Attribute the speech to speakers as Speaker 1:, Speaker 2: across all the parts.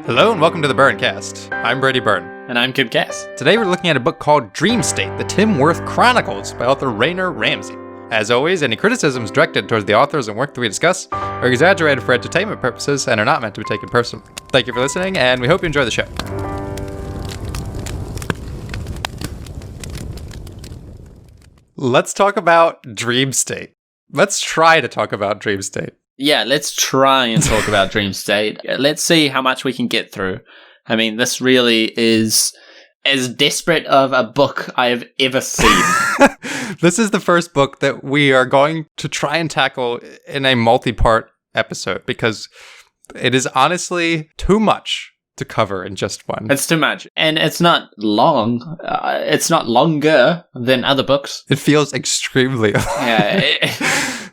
Speaker 1: Hello and welcome to the BurnCast. I'm Brady Byrne.
Speaker 2: And I'm Kim Cass.
Speaker 1: Today we're looking at a book called Dream State, the Tim Worth Chronicles by author Rayner Ramsay. As always, any criticisms directed towards the authors and work that we discuss are exaggerated for entertainment purposes and are not meant to be taken personally. Thank you for listening, and we hope you enjoy the show. Let's talk about Dream State. Let's try to talk about Dream State.
Speaker 2: Yeah, let's try and talk about Dream State. Let's see how much we can get through. I mean, this really is as desperate of a book I have ever seen.
Speaker 1: This is the first book that we are going to try and tackle in a multi-part episode because it is honestly too much to cover in just one.
Speaker 2: It's too much. And it's not long. It's not longer than other books.
Speaker 1: It feels extremely long.
Speaker 2: Yeah.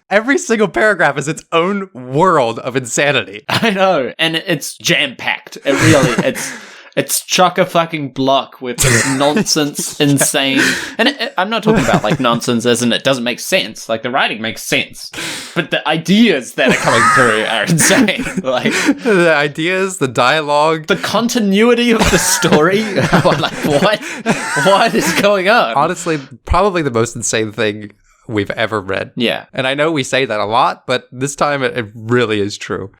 Speaker 1: Every single paragraph is its own world of insanity.
Speaker 2: I know. And it's jam-packed. It really, it's chock-a-fucking block with nonsense, insane. And I'm not talking about like nonsense as in it doesn't make sense. Like the writing makes sense. But the ideas that are coming through are insane. Like
Speaker 1: the ideas, the dialogue,
Speaker 2: the continuity of the story. Like what is going on?
Speaker 1: Honestly, probably the most insane thing we've ever read.
Speaker 2: Yeah.
Speaker 1: And I know we say that a lot, but this time it really is true.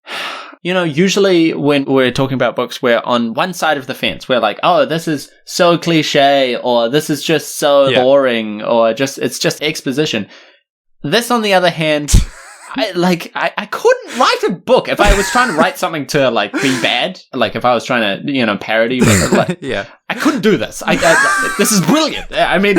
Speaker 2: You know, usually when we're talking about books, we're on one side of the fence. We're like, oh, this is so cliche, or this is just so boring, or it's just exposition. This, on the other hand, I couldn't write a book if I was trying to write something to like be bad. Like if I was trying to, parody. But, like,
Speaker 1: yeah,
Speaker 2: I couldn't do this. This is brilliant. I mean,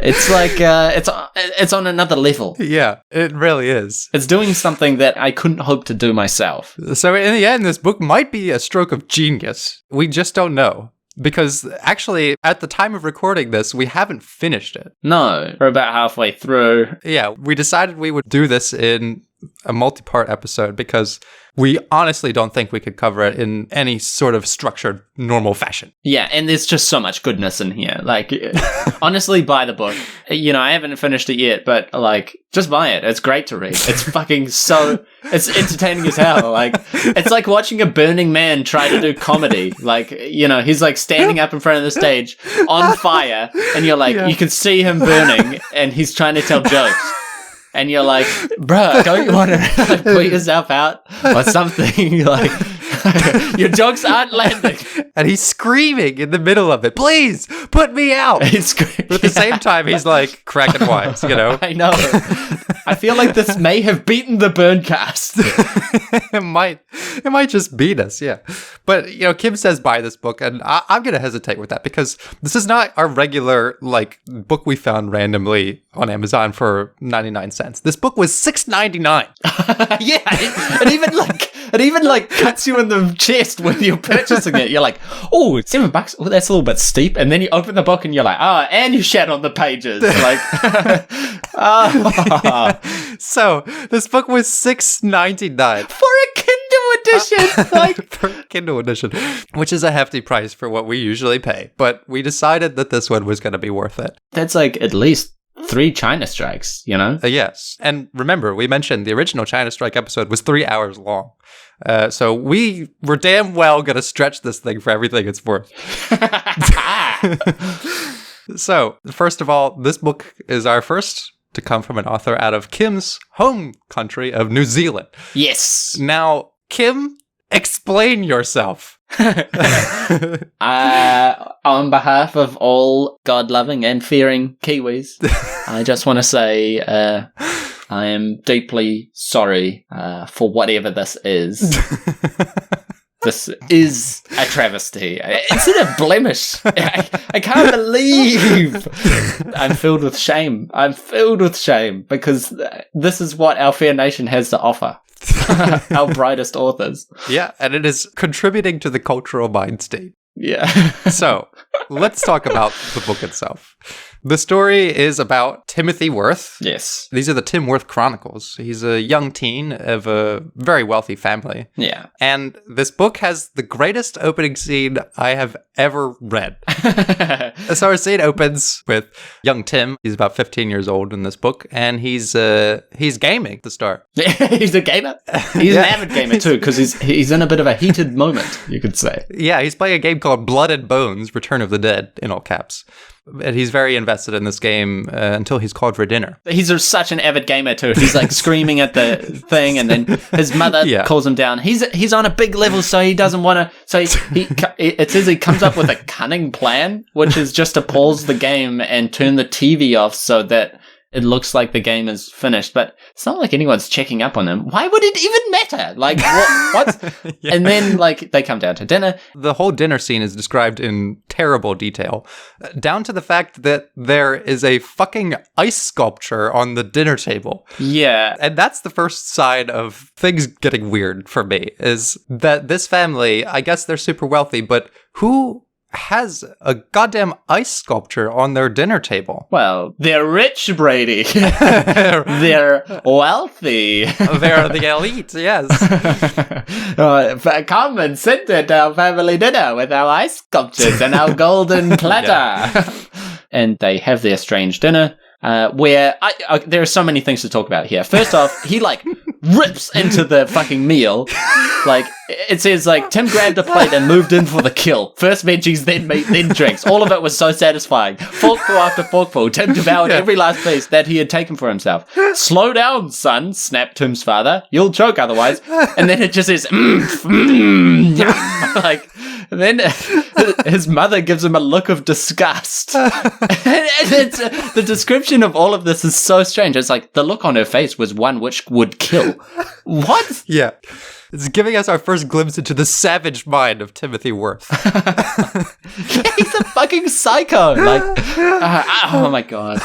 Speaker 2: it's like it's on another level.
Speaker 1: Yeah, it really is.
Speaker 2: It's doing something that I couldn't hope to do myself.
Speaker 1: So in the end, this book might be a stroke of genius. We just don't know. Because actually, at the time of recording this, we haven't finished it.
Speaker 2: No, we're about halfway through.
Speaker 1: Yeah, we decided we would do this in a multi-part episode because we honestly don't think we could cover it in any sort of structured, normal fashion.
Speaker 2: Yeah, and there's just so much goodness in here. Like, honestly, buy the book. I haven't finished it yet, but, like, just buy it. It's great to read. It's fucking it's entertaining as hell. Like, it's like watching a burning man try to do comedy. Like, he's, like, standing up in front of the stage on fire, and you're like, you can see him burning, and he's trying to tell jokes. And you're like, bruh, don't you want to put yourself out or something? Like, your jokes aren't landing.
Speaker 1: And he's screaming in the middle of it, please, put me out. But at the same time, he's like cracking wise,
Speaker 2: I know. I feel like this may have beaten the BurnCast.
Speaker 1: It might just beat us, yeah. But, Kim says buy this book, and I'm going to hesitate with that because this is not our regular, book we found randomly on Amazon for 99 cents. This book was $6.99.
Speaker 2: Yeah, it even cuts you in the chest when you're purchasing it. You're like, oh, $7. Oh, that's a little bit steep. And then you open the book and you're like, and you shat on the pages. Like,
Speaker 1: So this book was $6.99
Speaker 2: for a Kindle edition.
Speaker 1: For a Kindle edition, which is a hefty price for what we usually pay. But we decided that this one was going to be worth it.
Speaker 2: That's like at least 3 China strikes,
Speaker 1: Yes. And remember, we mentioned the original China Strike episode was 3 hours long. So we were damn well going to stretch this thing for everything it's worth. So, first of all, this book is our first to come from an author out of Kim's home country of New Zealand.
Speaker 2: Yes.
Speaker 1: Now, Kim, explain yourself.
Speaker 2: On behalf of all God-loving and fearing Kiwis, I just want to say I am deeply sorry for whatever this is. This is a travesty. It's a blemish. I can't believe I'm filled with shame. I'm filled with shame because this is what our fair nation has to offer. Our brightest authors.
Speaker 1: Yeah, and it is contributing to the cultural mind state.
Speaker 2: Yeah.
Speaker 1: So, let's talk about the book itself. The story is about Timothy Worth.
Speaker 2: Yes.
Speaker 1: These are the Tim Worth Chronicles. He's a young teen of a very wealthy family.
Speaker 2: Yeah.
Speaker 1: And this book has the greatest opening scene I have ever read. So our scene opens with young Tim. He's about 15 years old in this book, and he's gaming to start.
Speaker 2: He's a gamer. He's an avid gamer too, because he's in a bit of a heated moment, you could say.
Speaker 1: Yeah, he's playing a game called Blood and Bones: Return of the Dead in all caps. And he's very invested in this game until he's called for dinner.
Speaker 2: He's such an avid gamer too. He's like screaming at the thing, and then his mother calls him down. He's on a big level, so he doesn't want to. So it says he comes up with a cunning plan, which is just to pause the game and turn the TV off so that it looks like the game is finished, but it's not like anyone's checking up on him. Why would it even matter? Like, what? Yeah. And then, like, they come down to dinner.
Speaker 1: The whole dinner scene is described in terrible detail, down to the fact that there is a fucking ice sculpture on the dinner table.
Speaker 2: Yeah.
Speaker 1: And that's the first sign of things getting weird for me, is that this family, I guess they're super wealthy, but who has a goddamn ice sculpture on their dinner table?
Speaker 2: Well, they're rich, Brady. They're wealthy.
Speaker 1: They're the elite, yes.
Speaker 2: Come and sit at our family dinner with our ice sculptures and our golden platter. And they have their strange dinner. Where there are so many things to talk about here. First off, he like rips into the fucking meal. Like it says, like Tim grabbed a plate and moved in for the kill. First veggies, then meat, then drinks. All of it was so satisfying. Forkful after forkful, Tim devoured every last piece that he had taken for himself. Slow down, son, snapped Tim's father. You'll choke otherwise. And then it just says, like. And then his mother gives him a look of disgust. And the description of all of this is so strange. It's like the look on her face was one which would kill. What?
Speaker 1: Yeah. It's giving us our first glimpse into the savage mind of Timothy Worth.
Speaker 2: He's a fucking psycho. Like, oh my god.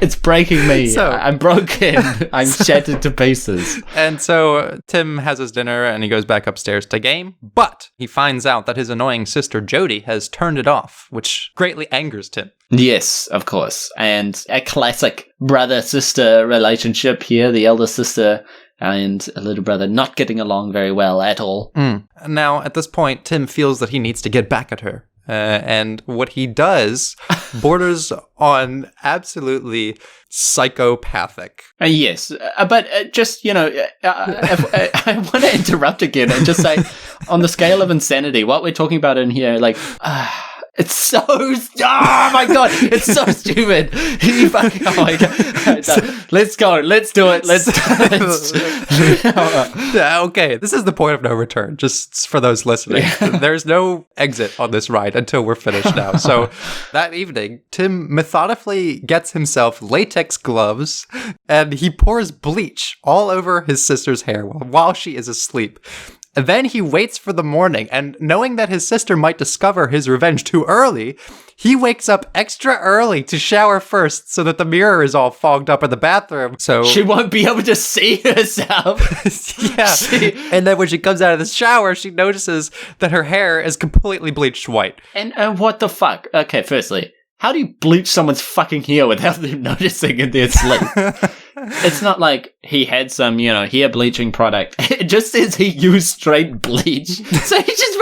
Speaker 2: It's breaking me. So, I'm broken. I'm shattered to pieces.
Speaker 1: And so Tim has his dinner and he goes back upstairs to game, but he finds out that his annoying sister Jody has turned it off, which greatly angers Tim.
Speaker 2: Yes, of course. And a classic brother-sister relationship here. The elder sister and a little brother not getting along very well at all.
Speaker 1: Now, at this point, Tim feels that he needs to get back at her. And what he does borders on absolutely psychopathic.
Speaker 2: Yes, but just, I want to interrupt again and just say, on the scale of insanity, what we're talking about in here, like... it's so... Oh, my God. It's so stupid. He fucking... Oh, my God. Let's go. Let's do it.
Speaker 1: Okay, this is the point of no return, just for those listening. There's no exit on this ride until we're finished now. So that evening, Tim methodically gets himself latex gloves, and he pours bleach all over his sister's hair while she is asleep. And then he waits for the morning, and knowing that his sister might discover his revenge too early, he wakes up extra early to shower first so that the mirror is all fogged up in the bathroom. So
Speaker 2: she won't be able to see herself.
Speaker 1: Yeah. And then when she comes out of the shower, she notices that her hair is completely bleached white.
Speaker 2: And what the fuck? Okay, firstly, how do you bleach someone's fucking hair without them noticing in their sleep? It's not like he had some, hair bleaching product. It just says he used straight bleach. So he just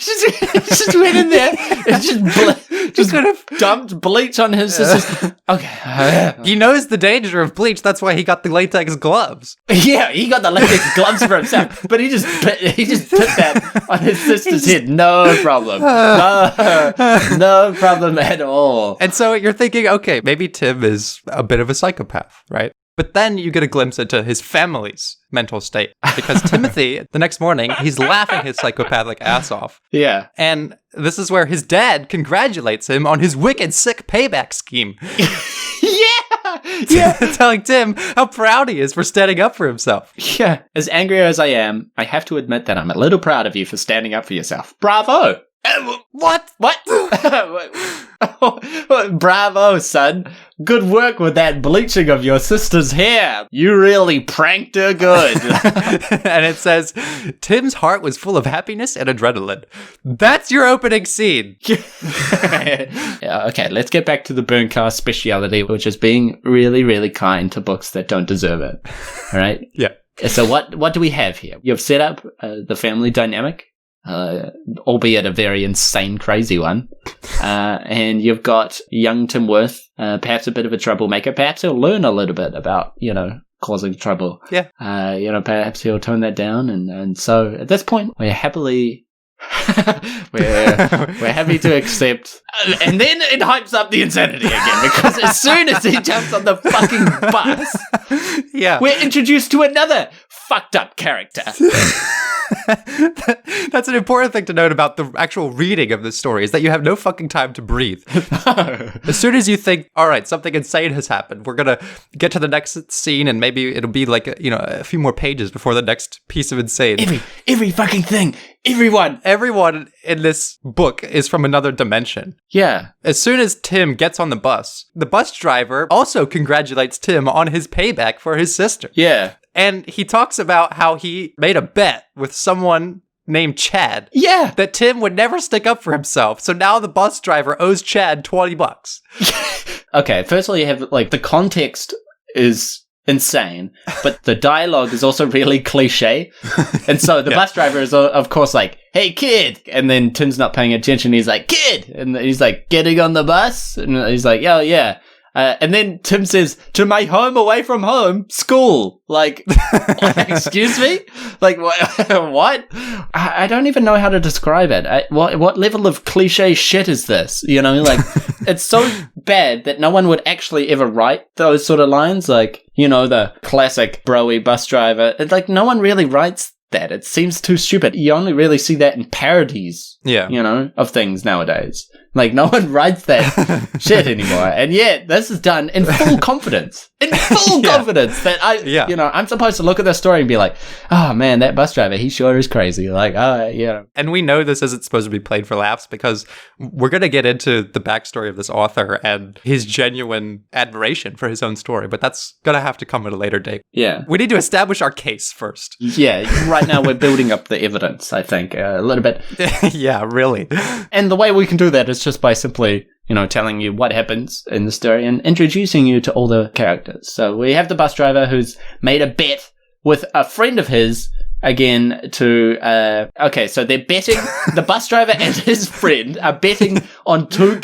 Speaker 2: just went in there and just could have dumped bleach on his sister's... Okay.
Speaker 1: He knows the danger of bleach. That's why he got the latex gloves.
Speaker 2: Yeah, he got the latex gloves for himself. But he just put that on his sister's head. No problem. No problem at all.
Speaker 1: And so you're thinking, okay, maybe Tim is a bit of a psychopath, right? But then you get a glimpse into his family's mental state. Because Timothy, the next morning, he's laughing his psychopathic ass off.
Speaker 2: Yeah.
Speaker 1: And this is where his dad congratulates him on his wicked sick payback scheme. Yeah. Telling Tim how proud he is for standing up for himself.
Speaker 2: Yeah. As angry as I am, I have to admit that I'm a little proud of you for standing up for yourself. Bravo.
Speaker 1: What?
Speaker 2: Bravo, son. Good work with that bleaching of your sister's hair. You really pranked her good.
Speaker 1: And it says, Tim's heart was full of happiness and adrenaline. That's your opening scene.
Speaker 2: Yeah, okay, let's get back to the BurnCast speciality, which is being really, really kind to books that don't deserve it. All right?
Speaker 1: Yeah.
Speaker 2: So what do we have here? You've set up the family dynamic, albeit a very insane, crazy one. And you've got young Tim Worth, perhaps a bit of a troublemaker. Perhaps he'll learn a little bit about, causing trouble.
Speaker 1: Yeah.
Speaker 2: Perhaps he'll tone that down. And so at this point, we're happily... we're happy to accept. And then it hypes up the insanity again, because as soon as he jumps on the fucking bus,
Speaker 1: yeah,
Speaker 2: we're introduced to another fucked up character.
Speaker 1: That's an important thing to note about the actual reading of this story, is that you have no fucking time to breathe. As soon as you think, all right, something insane has happened, we're gonna get to the next scene, and maybe it'll be like a few more pages before the next piece of insane.
Speaker 2: Every fucking thing.
Speaker 1: Everyone in this book is from another dimension.
Speaker 2: Yeah.
Speaker 1: As soon as Tim gets on the bus driver also congratulates Tim on his payback for his sister.
Speaker 2: Yeah.
Speaker 1: And he talks about how he made a bet with someone named Chad.
Speaker 2: Yeah.
Speaker 1: That Tim would never stick up for himself. So now the bus driver owes Chad $20.
Speaker 2: Okay, firstly, you have, the context is insane, but the dialogue is also really cliche. And so the bus driver is, of course, like, hey, kid. And then Tim's not paying attention. He's like, kid. And he's like, getting on the bus? And he's like, oh, yeah. And then Tim says, to my home away from home, school. Like, excuse me? Like, what? I don't even know how to describe it. What level of cliche shit is this? It's so bad that no one would actually ever write those sort of lines. Like, the classic bro-y bus driver. It's like, no one really writes that. It seems too stupid. You only really see that in parodies, of things nowadays. Like, no one writes that shit anymore. And yet, this is done in full confidence. Confidence that I'm supposed to look at this story and be like, oh man, that bus driver, he sure is crazy. Like,
Speaker 1: And we know this isn't supposed to be played for laughs, because we're going to get into the backstory of this author and his genuine admiration for his own story, but that's going to have to come at a later date.
Speaker 2: Yeah.
Speaker 1: We need to establish our case first.
Speaker 2: Yeah. Right now, we're building up the evidence, I think, a little bit.
Speaker 1: Yeah, really.
Speaker 2: And the way we can do that is just by simply, telling you what happens in the story and introducing you to all the characters. So we have the bus driver who's made a bet with a friend of his, again, to... so they're betting... The bus driver and his friend are betting on two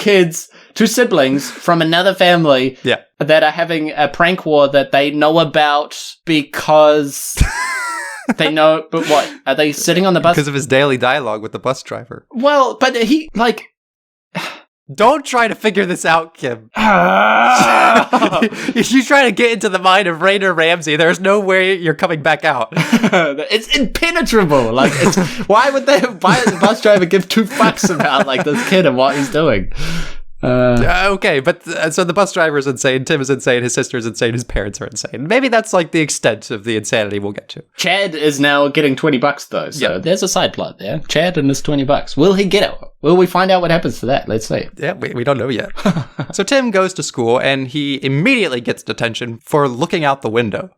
Speaker 2: siblings from another family that are having a prank war that they know about because... They know, but what? Are they sitting on the bus?
Speaker 1: Because of his daily dialogue with the bus driver.
Speaker 2: Well, but he,
Speaker 1: Don't try to figure this out, Kim. If you try to get into the mind of Rayner Ramsay, there's no way you're coming back out.
Speaker 2: It's impenetrable. Why would the bus driver give two fucks about, this kid and what he's doing?
Speaker 1: Okay, but so the bus driver is insane, Tim is insane, his sister is insane, his parents are insane. Maybe that's the extent of the insanity we'll get to.
Speaker 2: Chad is now getting $20 though, so there's a side plot there. Chad and his $20. Will he get it? Will we find out what happens to that? Let's see.
Speaker 1: Yeah, we don't know yet. So Tim goes to school and he immediately gets detention for looking out the window.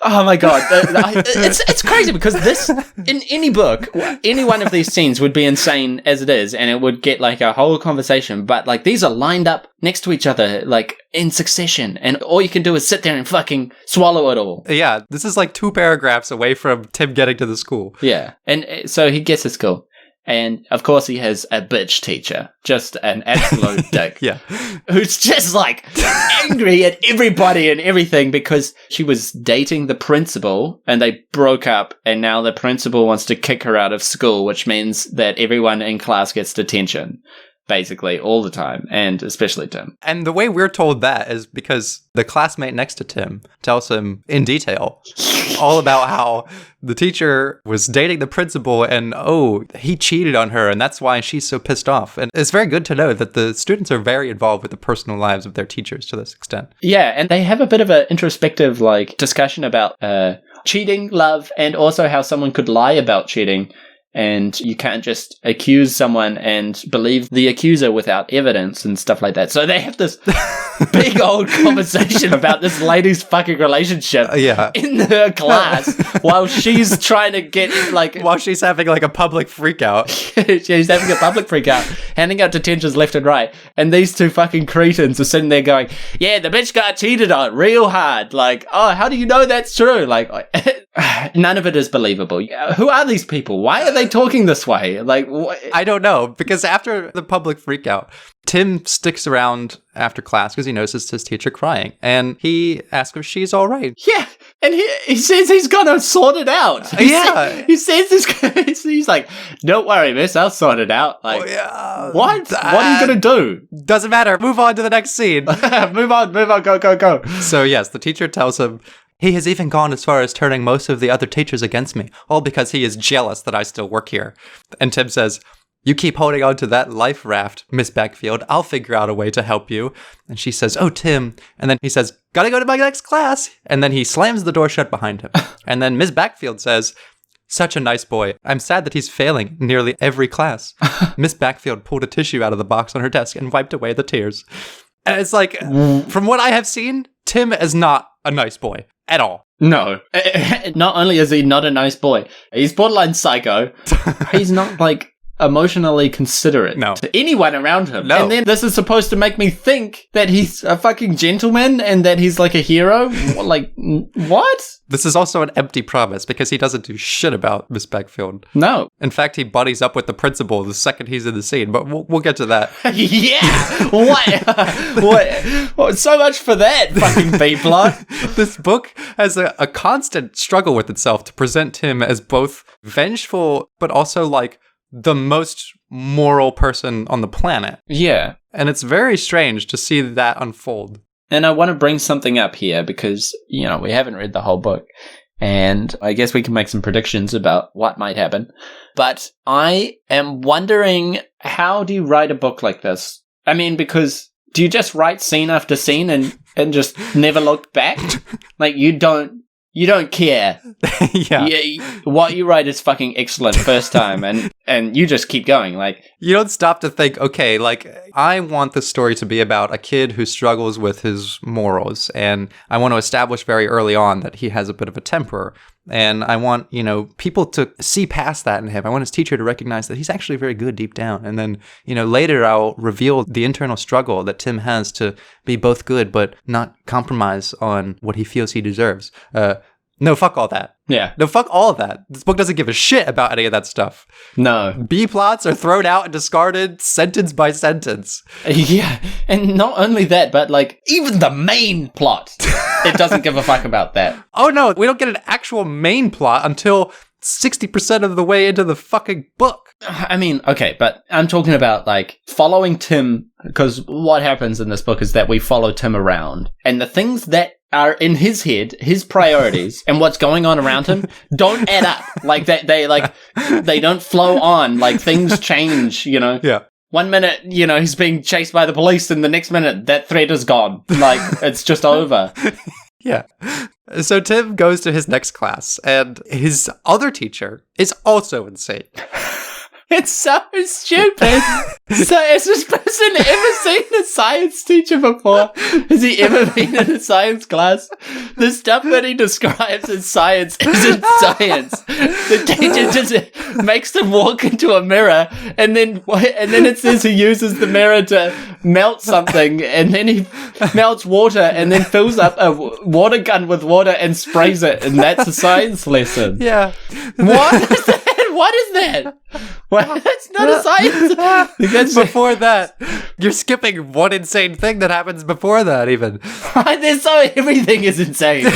Speaker 2: Oh my god, it's crazy, because this, in any book, any one of these scenes would be insane as it is, and it would get a whole conversation, but these are lined up next to each other in succession, and all you can do is sit there and fucking swallow it all.
Speaker 1: Yeah, this is 2 paragraphs away from Tim getting to the school.
Speaker 2: Yeah, and so he gets to school. And, of course, he has a bitch teacher. Just an absolute dick.
Speaker 1: Yeah.
Speaker 2: Who's just, angry at everybody and everything because she was dating the principal and they broke up, and now the principal wants to kick her out of school, which means that everyone in class gets detention. Basically, all the time, and especially Tim.
Speaker 1: And the way we're told that is because the classmate next to Tim tells him in detail all about how the teacher was dating the principal and, he cheated on her, and that's why she's so pissed off. And it's very good to know that the students are very involved with the personal lives of their teachers to this extent.
Speaker 2: Yeah, and they have a bit of an introspective, discussion about cheating, love, and also how someone could lie about cheating and you can't just accuse someone and believe the accuser without evidence and stuff like that. So they have this big old conversation about this lady's fucking relationship in her class while she's trying to get, like...
Speaker 1: While she's having, like, a public freakout.
Speaker 2: She's having a public freakout, handing out detentions left and right, and these two fucking cretins are sitting there going, yeah, the bitch got cheated on real hard. Like, oh, how do you know that's true? Like, none of it is believable. Who are these people? Why are they talking this way? Like,
Speaker 1: I don't know, because after the public freakout, Tim sticks around after class because he notices his teacher crying, and he asks if she's all right.
Speaker 2: Yeah, and he says he's gonna sort it out. He says this. He's like, "Don't worry, miss, I'll sort it out." Like, what? What are you gonna do?
Speaker 1: Doesn't matter. Move on to the next scene.
Speaker 2: Move on. Go.
Speaker 1: So yes, the teacher tells him, he has even gone as far as turning most of the other teachers against me, all because he is jealous that I still work here. And Tim says, you keep holding on to that life raft, Miss Backfield. I'll figure out a way to help you. And she says, oh, Tim. And then he says, gotta go to my next class. And then he slams the door shut behind him. And then Miss Backfield says, such a nice boy. I'm sad that he's failing nearly every class. Miss Backfield pulled a tissue out of the box on her desk and wiped away the tears. And it's like, from what I have seen, Tim is not a nice boy at all.
Speaker 2: No. Not only is he not a nice boy, he's borderline psycho. He's not, like, emotionally considerate to anyone around him.
Speaker 1: No.
Speaker 2: And then this is supposed to make me think that he's a fucking gentleman and that he's like a hero. Like, what?
Speaker 1: This is also an empty promise because he doesn't do shit about Miss Backfield.
Speaker 2: No.
Speaker 1: In fact, he buddies up with the principal the second he's in the scene, but we'll get to that.
Speaker 2: Yeah! What? So much for that fucking B-plot.
Speaker 1: This book has a constant struggle with itself to present him as both vengeful, but also like the most moral person on the planet.
Speaker 2: Yeah.
Speaker 1: And it's very strange to see that unfold.
Speaker 2: And I want to bring something up here because, you know, we haven't read the whole book. And I guess we can make some predictions about what might happen. But I am wondering, how do you write a book like this? I mean, because do you just write scene after scene and just never look back? Like, you don't care.
Speaker 1: Yeah.
Speaker 2: What you write is fucking excellent first time, and you just keep going. Like,
Speaker 1: you don't stop to think, okay, like, I want this story to be about a kid who struggles with his morals, and I want to establish very early on that he has a bit of a temper, and I want, you know, people to see past that in him. I want his teacher to recognize that he's actually very good deep down, and then, you know, later I'll reveal the internal struggle that Tim has to be both good but not compromise on what he feels he deserves. No, fuck all that.
Speaker 2: Yeah.
Speaker 1: No, fuck all of that. This book doesn't give a shit about any of that stuff.
Speaker 2: No.
Speaker 1: B-plots are thrown out and discarded sentence by sentence.
Speaker 2: Yeah. And not only that, but, like, even the main plot, it doesn't give a fuck about that.
Speaker 1: Oh, no. We don't get an actual main plot until 60% of the way into the fucking book.
Speaker 2: I mean, okay, but I'm talking about, like, following Tim, because what happens in this book is that we follow Tim around, and the things that are in his head, his priorities, and what's going on around him don't add up. Like, they don't flow on. Like, things change, you know?
Speaker 1: Yeah.
Speaker 2: 1 minute, you know, he's being chased by the police, and the next minute, that threat is gone. Like, it's just over.
Speaker 1: Yeah. So Tim goes to his next class, and his other teacher is also insane.
Speaker 2: It's so stupid. So has this person ever seen a science teacher before? Has he ever been in a science class? The stuff that he describes as science isn't science. The teacher just makes them walk into a mirror, and then it says he uses the mirror to melt something, and then he melts water, and then fills up a water gun with water and sprays it, and that's a science lesson.
Speaker 1: Yeah.
Speaker 2: What is that? What is that? Well, that's not a science. That's
Speaker 1: before that. You're skipping one insane thing that happens before that, even.
Speaker 2: Everything is insane.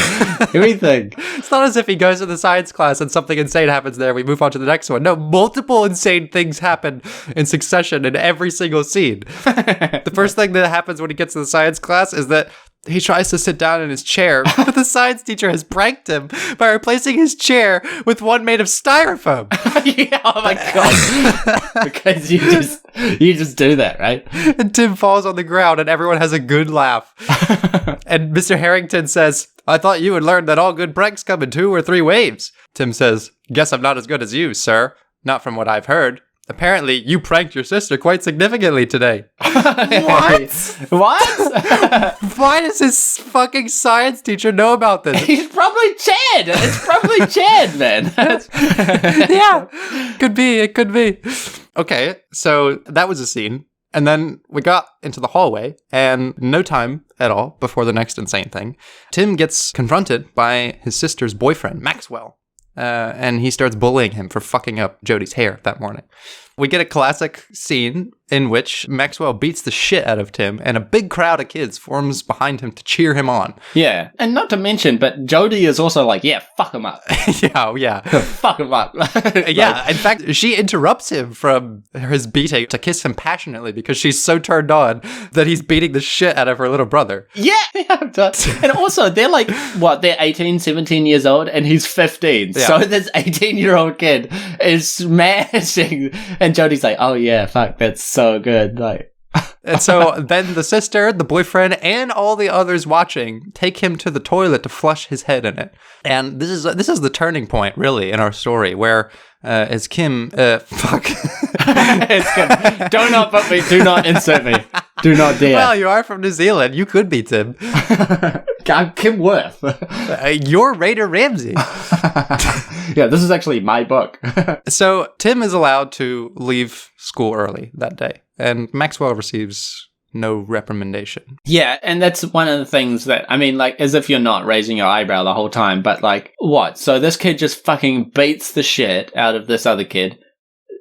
Speaker 2: Everything.
Speaker 1: It's not as if he goes to the science class and something insane happens there. We move on to the next one. No, multiple insane things happen in succession in every single scene. The first thing that happens when he gets to the science class is that he tries to sit down in his chair, but the science teacher has pranked him by replacing his chair with one made of styrofoam.
Speaker 2: Yeah, oh my god. Because you just do that, right?
Speaker 1: And Tim falls on the ground and everyone has a good laugh. And Mr. Harrington says, I thought you had learned that all good pranks come in 2 or 3 waves. Tim says, guess I'm not as good as you, sir. not from what I've heard. Apparently, you pranked your sister quite significantly today.
Speaker 2: What? What?
Speaker 1: Why does this fucking science teacher know about this?
Speaker 2: He's probably Chad. It's probably Chad, man.
Speaker 1: Yeah, could be. It could be. Okay, so that was a scene. And then we got into the hallway, and no time at all before the next insane thing, Tim gets confronted by his sister's boyfriend, Maxwell. And he starts bullying him for fucking up Jodi's hair that morning. We get a classic scene in which Maxwell beats the shit out of Tim, and a big crowd of kids forms behind him to cheer him on.
Speaker 2: Yeah, and not to mention, but Jodi is also like, yeah, fuck him up.
Speaker 1: Yeah.
Speaker 2: Fuck him up.
Speaker 1: Yeah, in fact, she interrupts him from his beating to kiss him passionately because she's so turned on that he's beating the shit out of her little brother.
Speaker 2: Yeah. And also, they're like, they're 18, 17 years old, and he's 15. Yeah. So this 18-year-old kid is smashing, and Jodi's like, oh yeah, fuck, that's so good. Like,
Speaker 1: and so then the sister, the boyfriend, and all the others watching take him to the toilet to flush his head in it. And this is the turning point, really, in our story, where as Kim, fuck.
Speaker 2: It's Kim. Do not put me. Do not insert me. Do not dare.
Speaker 1: Well, you are from New Zealand. You could be Tim.
Speaker 2: I'm Kim Worth.
Speaker 1: You're Rayner Ramsay.
Speaker 2: Yeah, this is actually my book.
Speaker 1: So Tim is allowed to leave school early that day, and Maxwell receives no reprimandation.
Speaker 2: Yeah, and that's one of the things that, I mean, like, as if you're not raising your eyebrow the whole time, but like, what? So this kid just fucking beats the shit out of this other kid,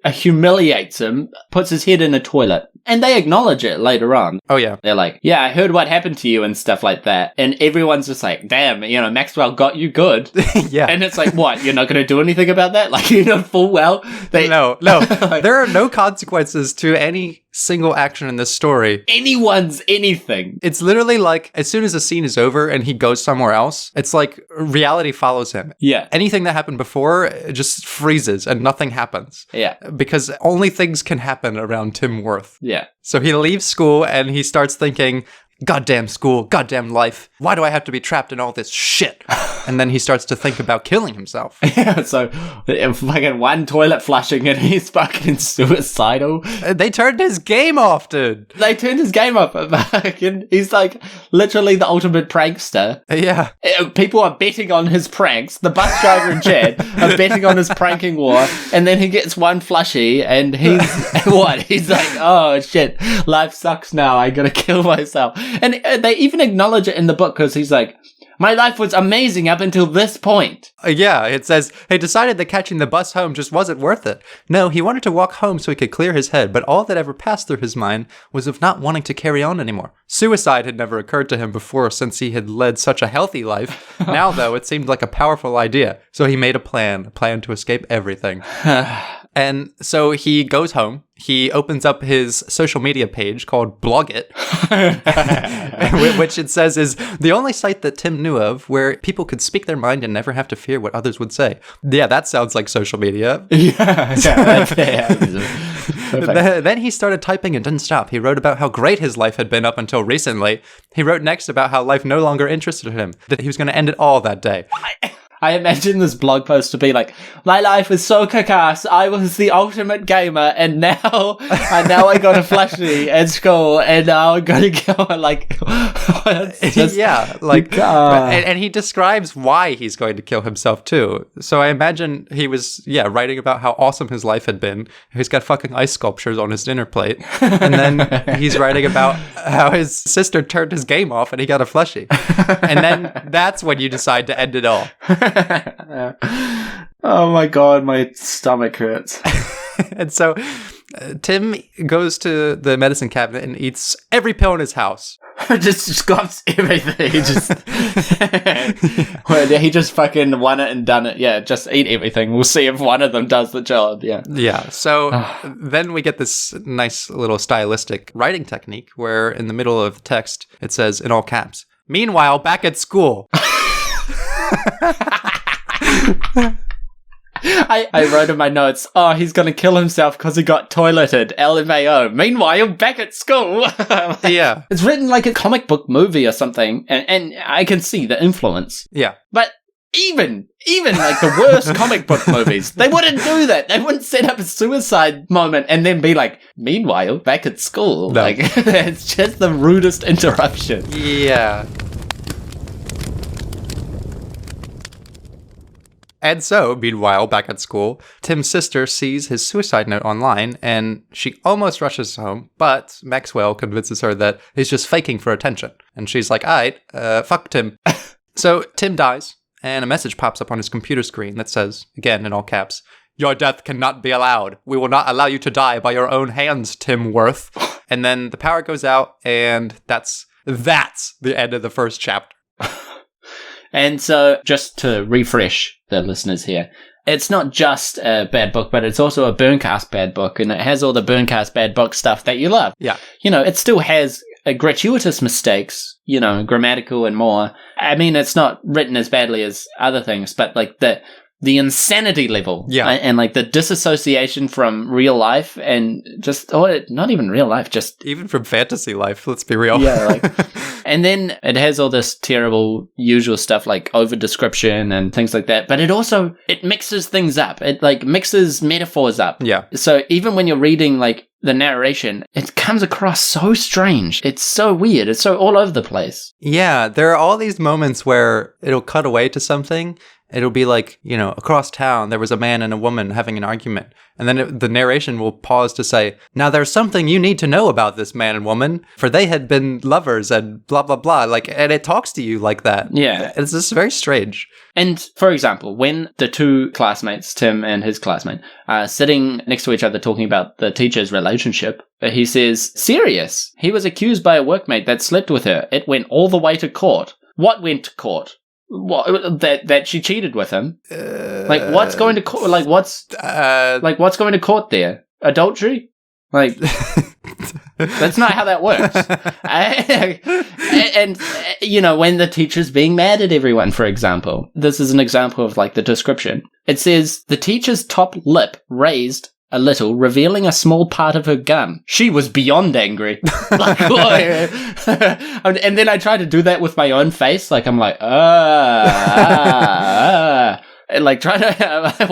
Speaker 2: humiliates him, puts his head in a toilet, and they acknowledge it later on.
Speaker 1: Oh, yeah.
Speaker 2: They're like, yeah, I heard what happened to you and stuff like that. And everyone's just like, damn, Maxwell got you good.
Speaker 1: Yeah.
Speaker 2: And it's like, what? You're not going to do anything about that? Like, full well?
Speaker 1: No. There are no consequences to any single action in this story.
Speaker 2: Anyone's anything.
Speaker 1: It's literally like, as soon as the scene is over and he goes somewhere else, it's like reality follows him.
Speaker 2: Yeah.
Speaker 1: Anything that happened before just freezes and nothing happens.
Speaker 2: Yeah.
Speaker 1: Because only things can happen around Tim Worth.
Speaker 2: Yeah.
Speaker 1: So he leaves school and he starts thinking, goddamn school, goddamn life. Why do I have to be trapped in all this shit? And then he starts to think about killing himself.
Speaker 2: Yeah, so fucking one toilet flushing and he's fucking suicidal.
Speaker 1: They turned his game off, dude.
Speaker 2: They turned his game off. He's like literally the ultimate prankster.
Speaker 1: Yeah.
Speaker 2: People are betting on his pranks. The bus driver and Chad are betting on his pranking war. And then he gets one flushy and he's, what? He's like, oh shit, life sucks now. I gotta kill myself. And they even acknowledge it in the book because he's like, my life was amazing up until this point.
Speaker 1: Yeah, it says, he decided that catching the bus home just wasn't worth it. No, he wanted to walk home so he could clear his head, but all that ever passed through his mind was of not wanting to carry on anymore. Suicide had never occurred to him before since he had led such a healthy life. Now, though, it seemed like a powerful idea. So he made a plan to escape everything. And so he goes home. He opens up his social media page called Blog It, which it says is the only site that Tim knew of where people could speak their mind and never have to fear what others would say. Yeah, that sounds like social media. Then he started typing and didn't stop. He wrote about how great his life had been up until recently. He wrote next about how life no longer interested him, that he was going to end it all that day.
Speaker 2: I imagine this blog post to be like, my life was so kick-ass, I was the ultimate gamer, and now I got a flushie at school, and now I'm gonna go, like, just,
Speaker 1: yeah, like, and he describes why he's going to kill himself, too. So I imagine he was, writing about how awesome his life had been. He's got fucking ice sculptures on his dinner plate, and then he's writing about how his sister turned his game off, and he got a flushie. And then that's when you decide to end it all.
Speaker 2: Oh my god, my stomach hurts.
Speaker 1: And so Tim goes to the medicine cabinet and eats every pill in his house.
Speaker 2: just scoffs everything. He just fucking won it and done it. Yeah, just eat everything. We'll see if one of them does the job. Yeah.
Speaker 1: So then we get this nice little stylistic writing technique where in the middle of the text it says in all caps, "Meanwhile, back at school."
Speaker 2: I wrote in my notes, he's gonna kill himself because he got toileted, LMAO. Meanwhile, back at school.
Speaker 1: Yeah.
Speaker 2: It's written like a comic book movie or something, and I can see the influence.
Speaker 1: Yeah.
Speaker 2: But even like the worst comic book movies, they wouldn't do that. They wouldn't set up a suicide moment and then be like, meanwhile, back at school.
Speaker 1: No.
Speaker 2: Like, it's just the rudest interruption.
Speaker 1: Yeah. And so, meanwhile, back at school, Tim's sister sees his suicide note online, and she almost rushes home, but Maxwell convinces her that he's just faking for attention. And she's like, alright, fuck Tim. So, Tim dies, and a message pops up on his computer screen that says, again in all caps, "Your death cannot be allowed. We will not allow you to die by your own hands, Tim Worth." And then the power goes out, and that's the end of the first chapter.
Speaker 2: And so, just to refresh the listeners here, it's not just a bad book, but it's also a BurnCast bad book, and it has all the BurnCast bad book stuff that you love.
Speaker 1: Yeah.
Speaker 2: You know, it still has gratuitous mistakes, you know, grammatical and more. I mean, it's not written as badly as other things, but like the insanity level,
Speaker 1: yeah,
Speaker 2: and like the disassociation from real life and just, not even real life, just
Speaker 1: even from fantasy life, let's be real.
Speaker 2: Yeah, like, and then it has all this terrible usual stuff like over description and things like that, but it mixes things up. It like mixes metaphors up.
Speaker 1: Yeah.
Speaker 2: So even when you're reading like the narration, it comes across so strange. It's so weird. It's so all over the place.
Speaker 1: Yeah, there are all these moments where it'll cut away to something. It'll be like, you know, across town, there was a man and a woman having an argument. And then the narration will pause to say, now there's something you need to know about this man and woman, for they had been lovers and blah, blah, blah. Like, and it talks to you like that.
Speaker 2: Yeah.
Speaker 1: It's just very strange.
Speaker 2: And for example, when the two classmates, Tim and his classmate, are sitting next to each other talking about the teacher's relationship, he says, serious. He was accused by a workmate that slept with her. It went all the way to court. What went to court? What, that she cheated with him? Like, what's going to court? Like, what's going to court there? Adultery? Like, that's not how that works. And, you know, when the teacher's being mad at everyone, for example, this is an example of like the description. It says, the teacher's top lip raised a little, revealing a small part of her gum. She was beyond angry. Like, and then I try to do that with my own face. Like, I'm like, and like, try to,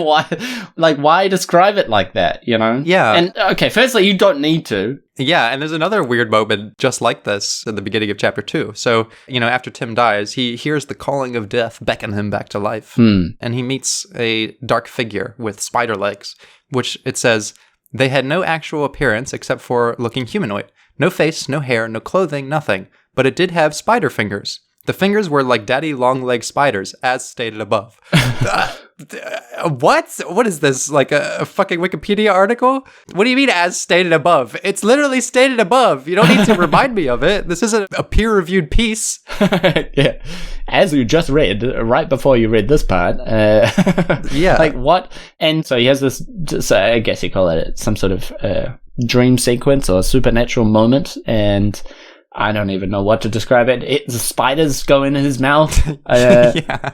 Speaker 2: why describe it like that, you know?
Speaker 1: Yeah.
Speaker 2: And, okay, firstly, you don't need to.
Speaker 1: Yeah, and there's another weird moment just like this at the beginning of chapter 2. So, you know, after Tim dies, he hears the calling of death beckon him back to life. And he meets a dark figure with spider legs, which it says, they had no actual appearance except for looking humanoid. No face, no hair, no clothing, nothing. But it did have spider fingers. The fingers were like daddy long-legged spiders, as stated above. What? What is this? Like a fucking Wikipedia article? What do you mean, as stated above? It's literally stated above. You don't need to remind me of it. This isn't a peer-reviewed piece.
Speaker 2: Yeah. As you just read, right before you read this part.
Speaker 1: Yeah.
Speaker 2: Like, what? And so he has this, I guess you call it some sort of dream sequence or supernatural moment, and I don't even know what to describe it. The spiders go in his mouth.
Speaker 1: Yeah.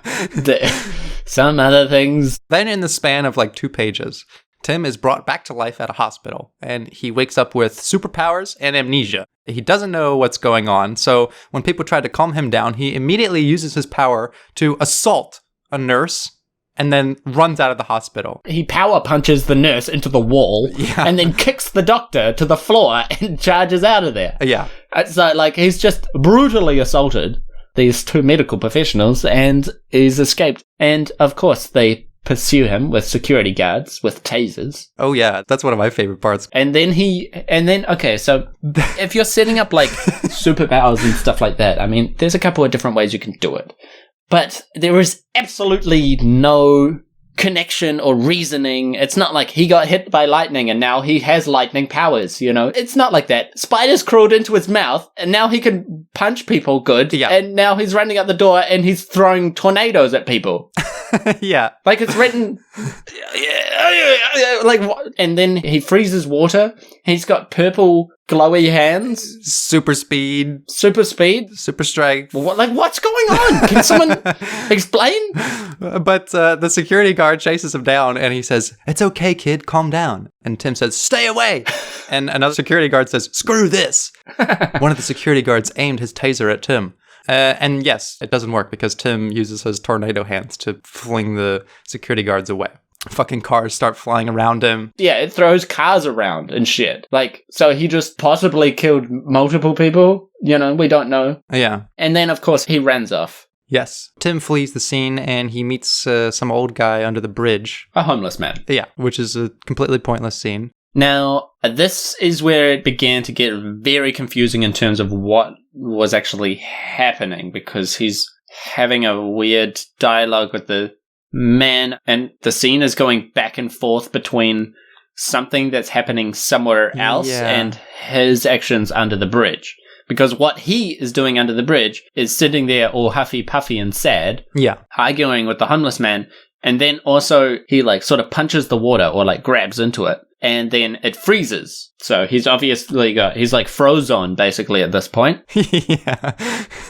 Speaker 2: Some other things.
Speaker 1: Then in the span of like 2 pages, Tim is brought back to life at a hospital, and he wakes up with superpowers and amnesia. He doesn't know what's going on, so when people try to calm him down, he immediately uses his power to assault a nurse and then runs out of the hospital.
Speaker 2: He power punches the nurse into the wall, and then kicks the doctor to the floor and charges out of there.
Speaker 1: Yeah.
Speaker 2: So, like, he's just brutally assaulted these 2 medical professionals, and he's escaped. And, of course, they pursue him with security guards, with tasers.
Speaker 1: Oh, yeah. That's one of my favorite parts.
Speaker 2: And then okay, so if you're setting up, like, superpowers and stuff like that, I mean, there's a couple of different ways you can do it. But there is absolutely no connection or reasoning. It's not like he got hit by lightning and now he has lightning powers, you know? It's not like that. Spiders crawled into his mouth and now he can punch people good.
Speaker 1: Yeah.
Speaker 2: And now he's running out the door and he's throwing tornadoes at people.
Speaker 1: Yeah.
Speaker 2: Like, it's written, like, and then he freezes water. He's got purple glowy hands.
Speaker 1: Super speed.
Speaker 2: Super speed.
Speaker 1: Super strength.
Speaker 2: What's going on? Can someone explain?
Speaker 1: But the security guard chases him down and he says, "It's okay, kid, calm down." And Tim says, "Stay away." And another security guard says, "Screw this." One of the security guards aimed his taser at Tim. And yes, it doesn't work because Tim uses his tornado hands to fling the security guards away. Fucking cars start flying around him.
Speaker 2: Yeah, it throws cars around and shit. Like, so he just possibly killed multiple people? You know, we don't know.
Speaker 1: Yeah.
Speaker 2: And then, of course, he runs off.
Speaker 1: Yes. Tim flees the scene and he meets some old guy under the bridge.
Speaker 2: A homeless man.
Speaker 1: Yeah, which is a completely pointless scene.
Speaker 2: Now, this is where it began to get very confusing in terms of what was actually happening, because he's having a weird dialogue with the man, and the scene is going back and forth between something that's happening somewhere else and his actions under the bridge. Because what he is doing under the bridge is sitting there all huffy puffy and sad, arguing with the homeless man, and then also he like sort of punches the water or like grabs into it, and then it freezes. So he's obviously he's like frozen basically at this point.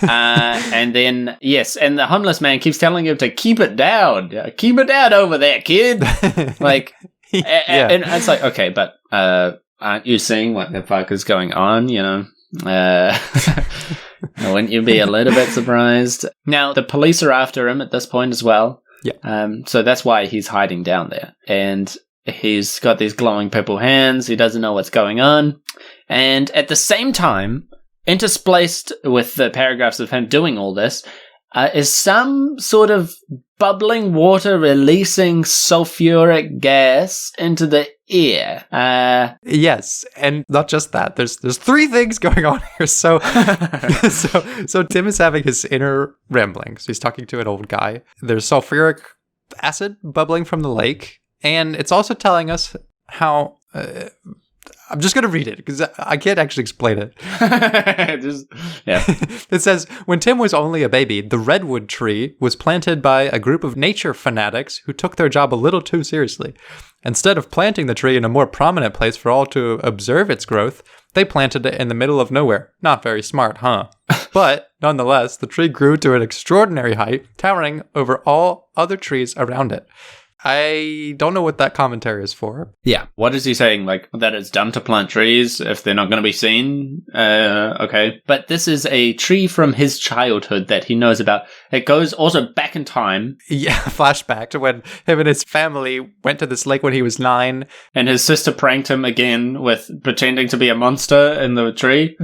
Speaker 2: And then, yes, and the homeless man keeps telling him to keep it down. Keep it down over there, kid. Like, and it's like, okay, but aren't you seeing what the fuck is going on, you know? Wouldn't you be a little bit surprised? Now, the police are after him at this point as well.
Speaker 1: Yeah.
Speaker 2: So that's why he's hiding down there. And he's got these glowing purple hands. He doesn't know what's going on. And at the same time, interspliced with the paragraphs of him doing all this, is some sort of bubbling water releasing sulfuric gas into the air.
Speaker 1: Yes, and not just that. There's three things going on here. So Tim is having his inner ramblings. He's talking to an old guy. There's sulfuric acid bubbling from the lake, and it's also telling us how. I'm just going to read it because I can't actually explain it. It says, when Tim was only a baby, the redwood tree was planted by a group of nature fanatics who took their job a little too seriously. Instead of planting the tree in a more prominent place for all to observe its growth, they planted it in the middle of nowhere. Not very smart, huh? But, nonetheless, the tree grew to an extraordinary height, towering over all other trees around it. I don't know what that commentary is for.
Speaker 2: Yeah. What is he saying? Like, that it's dumb to plant trees if they're not going to be seen? Okay. But this is a tree from his childhood that he knows about. It goes also back in time.
Speaker 1: Yeah, flashback to when him and his family went to this lake when he was 9.
Speaker 2: And his sister pranked him again with pretending to be a monster in the tree.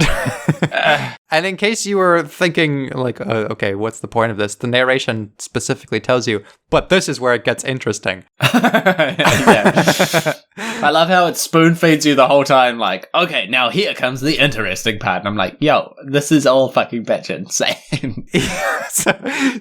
Speaker 1: And in case you were thinking, like, okay, what's the point of this? The narration specifically tells you, but this is where it gets interesting.
Speaker 2: Yeah. I love how it spoon feeds you the whole time, like, okay, now here comes the interesting part. And I'm like, yo, this is all fucking bitch insane.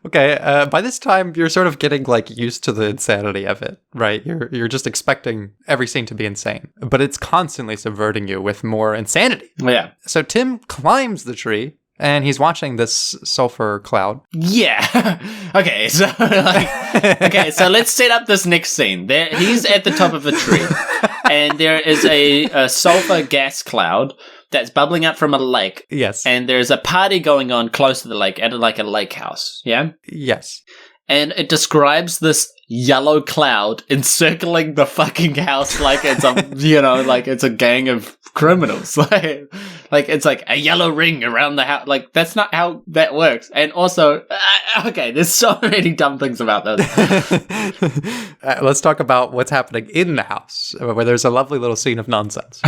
Speaker 1: Okay, by this time, you're sort of getting, like, used to the insanity of it, right? You're just expecting every scene to be insane. But it's constantly subverting you with more insanity.
Speaker 2: Yeah.
Speaker 1: So Tim climbs the tree. And he's watching this sulfur cloud.
Speaker 2: Yeah. Okay, so let's set up this next scene. He's at the top of a tree, and there is a sulfur gas cloud that's bubbling up from a lake.
Speaker 1: Yes.
Speaker 2: And there's a party going on close to the lake at like a lake house. Yeah?
Speaker 1: Yes.
Speaker 2: And it describes this yellow cloud encircling the fucking house like it's a, like it's a gang of criminals. Like it's like a yellow ring around the house. Like, that's not how that works. And also, okay, there's so many dumb things about this.
Speaker 1: Let's talk about what's happening in the house, where there's a lovely little scene of nonsense.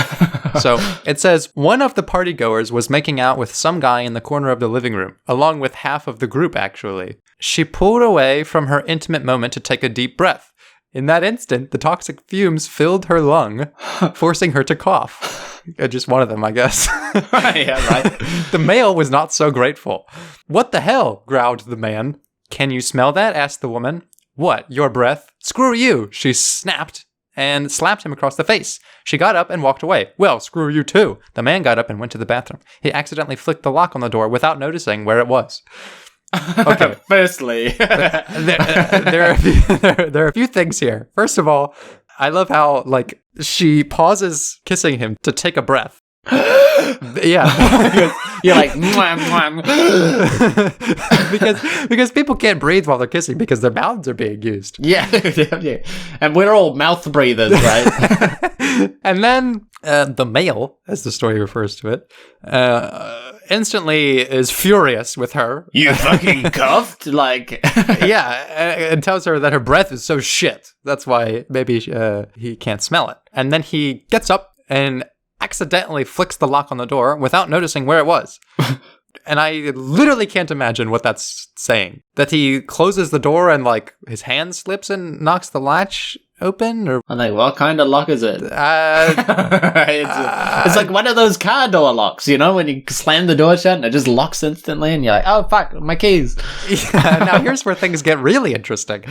Speaker 1: So it says, one of the partygoers was making out with some guy in the corner of the living room, along with half of the group, actually. She pulled away from her intimate moment to take a deep breath. In that instant, the toxic fumes filled her lung, forcing her to cough. Just one of them, I guess.
Speaker 2: Yeah, right.
Speaker 1: The male was not so grateful. What the hell? Growled the man. Can you smell that? Asked the woman. What? Your breath? Screw you! She snapped and slapped him across the face. She got up and walked away. Well, screw you too. The man got up and went to the bathroom. He accidentally flicked the lock on the door without noticing where it was. Okay.
Speaker 2: Firstly,
Speaker 1: there are a few things here. First of all, I love how, like, she pauses kissing him to take a breath. Yeah.
Speaker 2: You're like, mwah,
Speaker 1: mwah. because people can't breathe while they're kissing because their mouths are being used.
Speaker 2: Yeah. And we're all mouth breathers, right?
Speaker 1: And then the male, as the story refers to it, instantly is furious with her.
Speaker 2: You fucking coughed? Like...
Speaker 1: Yeah, and tells her that her breath is so shit. That's why maybe he can't smell it. And then he gets up and accidentally flicks the lock on the door without noticing where it was. And I literally can't imagine what that's saying. That he closes the door and, like, his hand slips and knocks the latch open? Or
Speaker 2: I'm like, what kind of lock is it? It's like one of those car door locks, you know, when you slam the door shut and it just locks instantly and you're like, oh, fuck, my keys.
Speaker 1: Yeah, now here's where things get really interesting,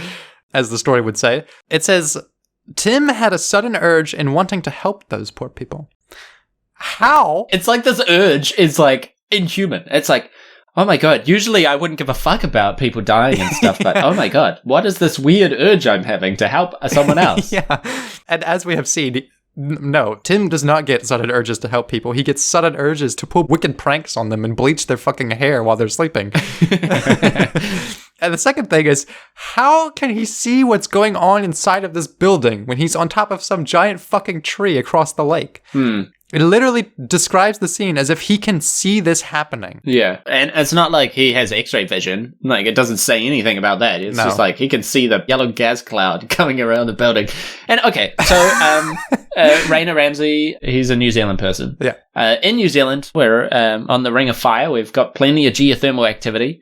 Speaker 1: as the story would say. It says, Tim had a sudden urge in wanting to help those poor people. How?
Speaker 2: It's like this urge is, like, inhuman. It's like, oh my god, usually I wouldn't give a fuck about people dying and stuff, but oh my god, what is this weird urge I'm having to help someone else?
Speaker 1: Yeah. And as we have seen, no, Tim does not get sudden urges to help people. He gets sudden urges to pull wicked pranks on them and bleach their fucking hair while they're sleeping. And the second thing is, how can he see what's going on inside of this building when he's on top of some giant fucking tree across the lake? It literally describes the scene as if he can see this happening.
Speaker 2: Yeah, and it's not like he has X-ray vision. Like, it doesn't say anything about that. It's just like he can see the yellow gas cloud coming around the building. And okay, so Rayner Ramsay, he's a New Zealand person.
Speaker 1: Yeah.
Speaker 2: In New Zealand, we're on the Ring of Fire. We've got plenty of geothermal activity,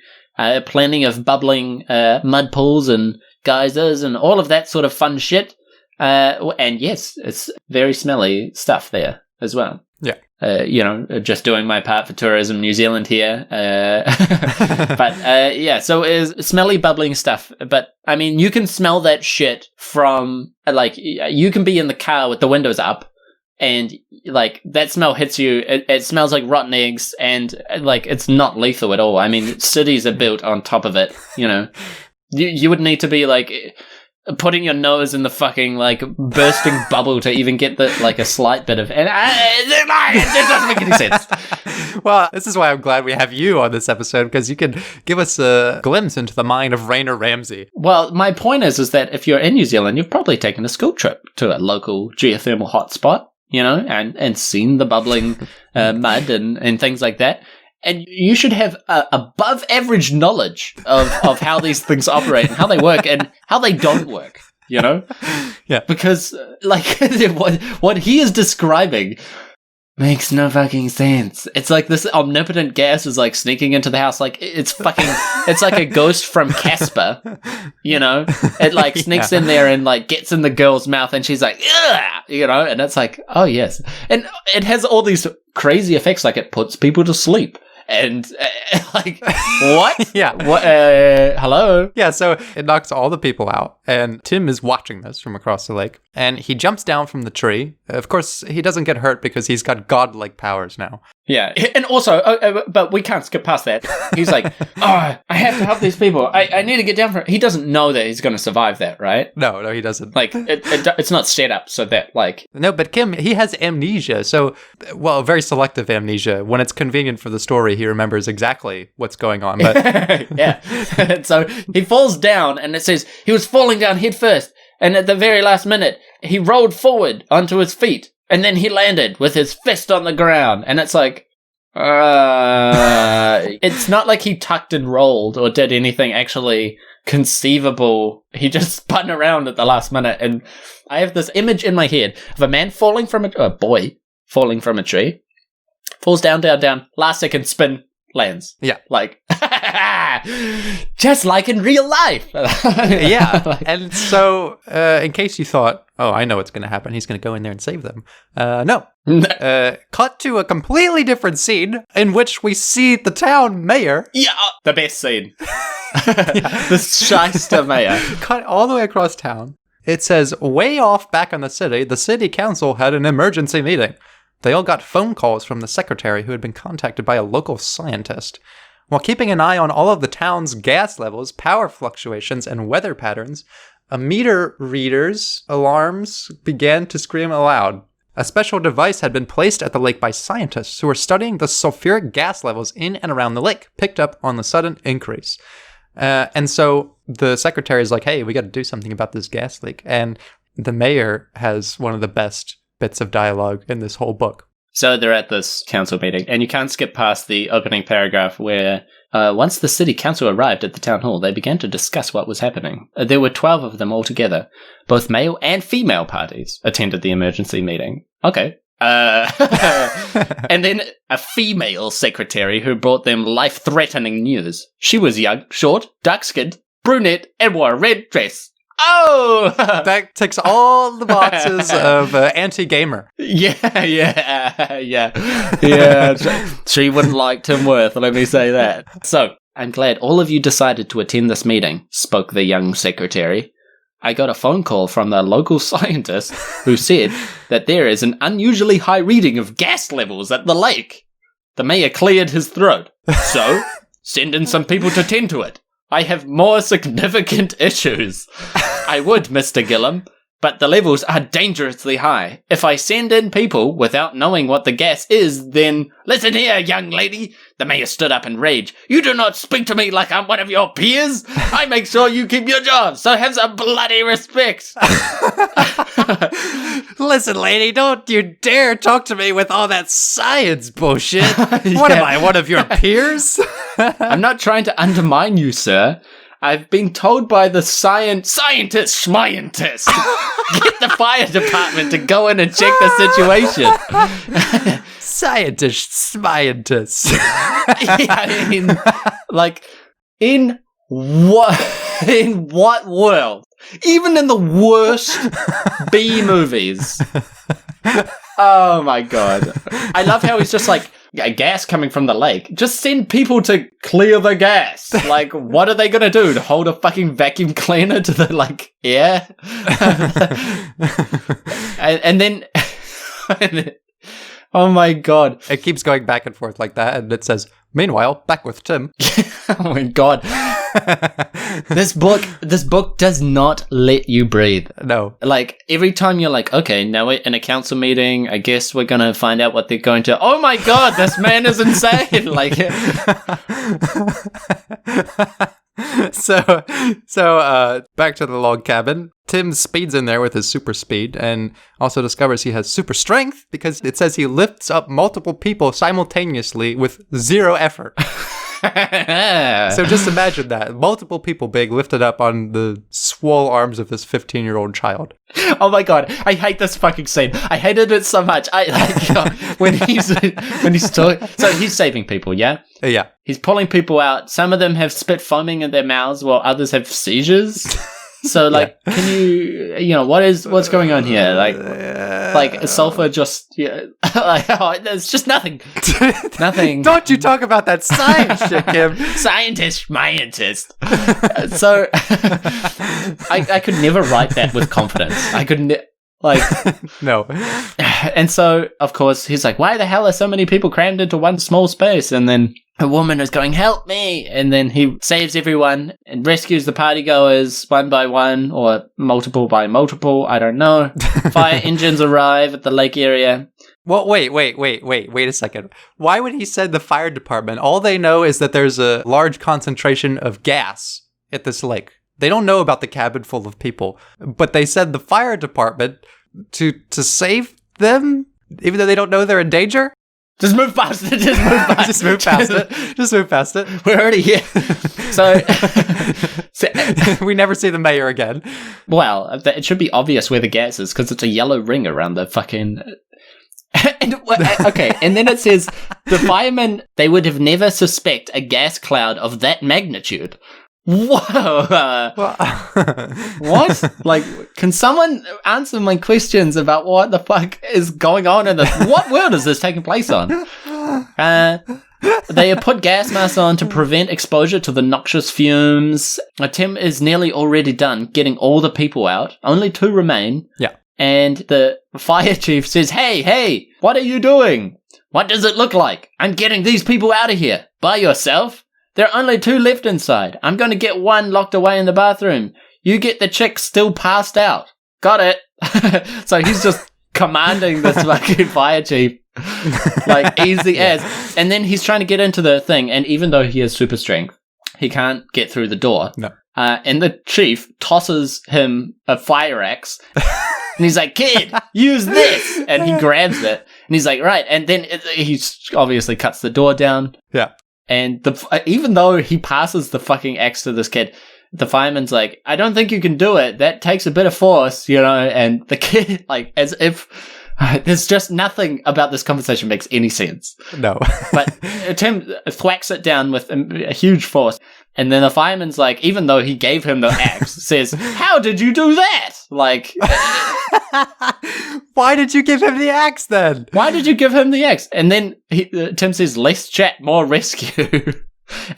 Speaker 2: plenty of bubbling mud pools and geysers and all of that sort of fun shit. And yes, it's very smelly stuff there as well.
Speaker 1: Yeah.
Speaker 2: You know, just doing my part for Tourism New Zealand here. But yeah, so it's smelly, bubbling stuff. But I mean, you can smell that shit from, like, you can be in the car with the windows up and, like, that smell hits you. It smells like rotten eggs and, like, it's not lethal at all. I mean, cities are built on top of it, you know. You would need to be, like, putting your nose in the fucking, like, bursting bubble to even get the, like, a slight bit of... And it doesn't make any sense.
Speaker 1: Well, this is why I'm glad we have you on this episode, because you can give us a glimpse into the mind of Rayner Ramsay.
Speaker 2: Well, my point is that if you're in New Zealand, you've probably taken a school trip to a local geothermal hotspot, you know, and seen the bubbling mud and things like that. And you should have above average knowledge of how these things operate and how they work and how they don't work, you know?
Speaker 1: Yeah.
Speaker 2: Because, like, what he is describing makes no fucking sense. It's like this omnipotent gas is, like, sneaking into the house. Like, it's like a ghost from Casper, you know? It, like, sneaks in there and, like, gets in the girl's mouth and she's like, ugh! You know? And it's like, oh, yes. And it has all these crazy effects, like it puts people to sleep. And, like, what?
Speaker 1: Yeah.
Speaker 2: What? Hello?
Speaker 1: Yeah, so it knocks all the people out. And Tim is watching this from across the lake. And he jumps down from the tree. Of course, he doesn't get hurt because he's got godlike powers now.
Speaker 2: Yeah. And also, but we can't skip past that. He's like, oh, I have to help these people. I need to get down from it. He doesn't know that he's going to survive that, right?
Speaker 1: No, he doesn't.
Speaker 2: Like, it's not set up so that, like...
Speaker 1: No, but Kim, he has amnesia. So, well, very selective amnesia. When it's convenient for the story, he remembers exactly what's going on. But
Speaker 2: yeah. And so he falls down, and it says he was falling down head first. And at the very last minute, he rolled forward onto his feet. And then he landed with his fist on the ground. And it's like, it's not like he tucked and rolled or did anything actually conceivable. He just spun around at the last minute. And I have this image in my head of a man falling from a boy falling from a tree, falls down, last second spin, lands.
Speaker 1: Yeah.
Speaker 2: Like, just like in real life.
Speaker 1: Yeah. And so, in case you thought, oh, I know what's going to happen. He's going to go in there and save them. No. Cut to a completely different scene in which we see the town mayor.
Speaker 2: Yeah, the best scene. The shyster mayor.
Speaker 1: Cut all the way across town. It says, way off back in the city council had an emergency meeting. They all got phone calls from the secretary who had been contacted by a local scientist. While keeping an eye on all of the town's gas levels, power fluctuations, and weather patterns, a meter reader's alarms began to scream aloud. A special device had been placed at the lake by scientists who were studying the sulfuric gas levels in and around the lake, picked up on the sudden increase. And so the secretary is like, hey, we got to do something about this gas leak. And the mayor has one of the best bits of dialogue in this whole book.
Speaker 2: So they're at this council meeting, and you can't skip past the opening paragraph where once the city council arrived at the town hall, they began to discuss what was happening. There were 12 of them altogether. Both male and female parties attended the emergency meeting. Okay. And then a female secretary who brought them life-threatening news. She was young, short, dark-skinned, brunette, and wore a red dress. Oh!
Speaker 1: That ticks all the boxes of anti-gamer.
Speaker 2: Yeah. She wouldn't like Tim Worth, let me say that. So, I'm glad all of you decided to attend this meeting, spoke the young secretary. I got a phone call from the local scientist who said that there is an unusually high reading of gas levels at the lake. The mayor cleared his throat. So, send in some people to tend to it. I have more significant issues. I would, Mr. Gillum, but the levels are dangerously high. If I send in people without knowing what the gas is, then... Listen here, young lady. The mayor stood up in rage. You do not speak to me like I'm one of your peers. I make sure you keep your job, so have some bloody respect.
Speaker 1: Listen, lady, don't you dare talk to me with all that science bullshit. What am I, one of your peers?
Speaker 2: I'm not trying to undermine you, sir. I've been told by the scientist, schmientist. Get the fire department to go in and check the situation.
Speaker 1: Scientist.
Speaker 2: Yeah, I mean, like, in what world? Even in the worst B movies. Oh my god. I love how he's just like, gas coming from the lake. Just send people to clear the gas. Like, what are they gonna do? To hold a fucking vacuum cleaner to the, like, air? and then oh my god.
Speaker 1: It keeps going back and forth like that, and it says, meanwhile, back with Tim.
Speaker 2: Oh my god. This book does not let you breathe.
Speaker 1: No.
Speaker 2: Like, every time you're like, okay, now we're in a council meeting, I guess we're gonna find out what they're going to... Oh my god, this man is insane! Like... So, back to the log cabin. Tim speeds in there with his super speed and also discovers he has super strength because it says he lifts up multiple people simultaneously with 0 effort. So just imagine that. Multiple people being lifted up on the swole arms of this 15-year-old child. Oh my god, I hate this fucking scene. I hated it so much. I like when he's talking. So he's saving people, yeah?
Speaker 1: Yeah.
Speaker 2: He's pulling people out. Some of them have spit foaming in their mouths while others have seizures. So, like, yeah. Can you what's going on here? Like sulfur just, there's just nothing. Nothing.
Speaker 1: Don't you talk about that science shit, Kim.
Speaker 2: Scientist. So, I could never write that with confidence. I could
Speaker 1: no.
Speaker 2: And so, of course, he's like, why the hell are so many people crammed into one small space? And then a woman is going, help me! And then he saves everyone and rescues the partygoers one by one, or multiple by multiple, I don't know. Fire engines arrive at the lake area.
Speaker 1: Well, wait a second. Why would he send the fire department? All they know is that there's a large concentration of gas at this lake. They don't know about the cabin full of people, but they send the fire department to save them, even though they don't know they're in danger?
Speaker 2: Just move past it.
Speaker 1: Just move past it.
Speaker 2: We're already here. So
Speaker 1: we never see the mayor again.
Speaker 2: Well, it should be obvious where the gas is because it's a yellow ring around the fucking... Okay, and then it says, the firemen, they would have never suspect a gas cloud of that magnitude. Whoa! What? Like, can someone answer my questions about what the fuck is going on in this? What world is this taking place on? They have put gas masks on to prevent exposure to the noxious fumes. Tim is nearly already done getting all the people out. Only 2 remain.
Speaker 1: Yeah.
Speaker 2: And the fire chief says, hey, what are you doing? What does it look like? I'm getting these people out of here. By yourself? There are only 2 left inside. I'm going to get one locked away in the bathroom. You get the chick still passed out. Got it. So he's just commanding this fucking fire chief. Like, easy as. And then he's trying to get into the thing. And even though he has super strength, he can't get through the door.
Speaker 1: No.
Speaker 2: And the chief tosses him a fire axe. And he's like, kid, use this. And he grabs it. And he's like, right. And then he obviously cuts the door down.
Speaker 1: Yeah.
Speaker 2: And even though he passes the fucking axe to this kid, the fireman's like, I don't think you can do it. That takes a bit of force, And the kid, like, as if there's just nothing about this conversation makes any sense.
Speaker 1: No.
Speaker 2: But Tim thwacks it down with a huge force. And then the fireman's like, even though he gave him the axe, says, how did you do that? Like,
Speaker 1: why did you give him the axe then?
Speaker 2: Why did you give him the axe? And then Tim says, less chat, more rescue.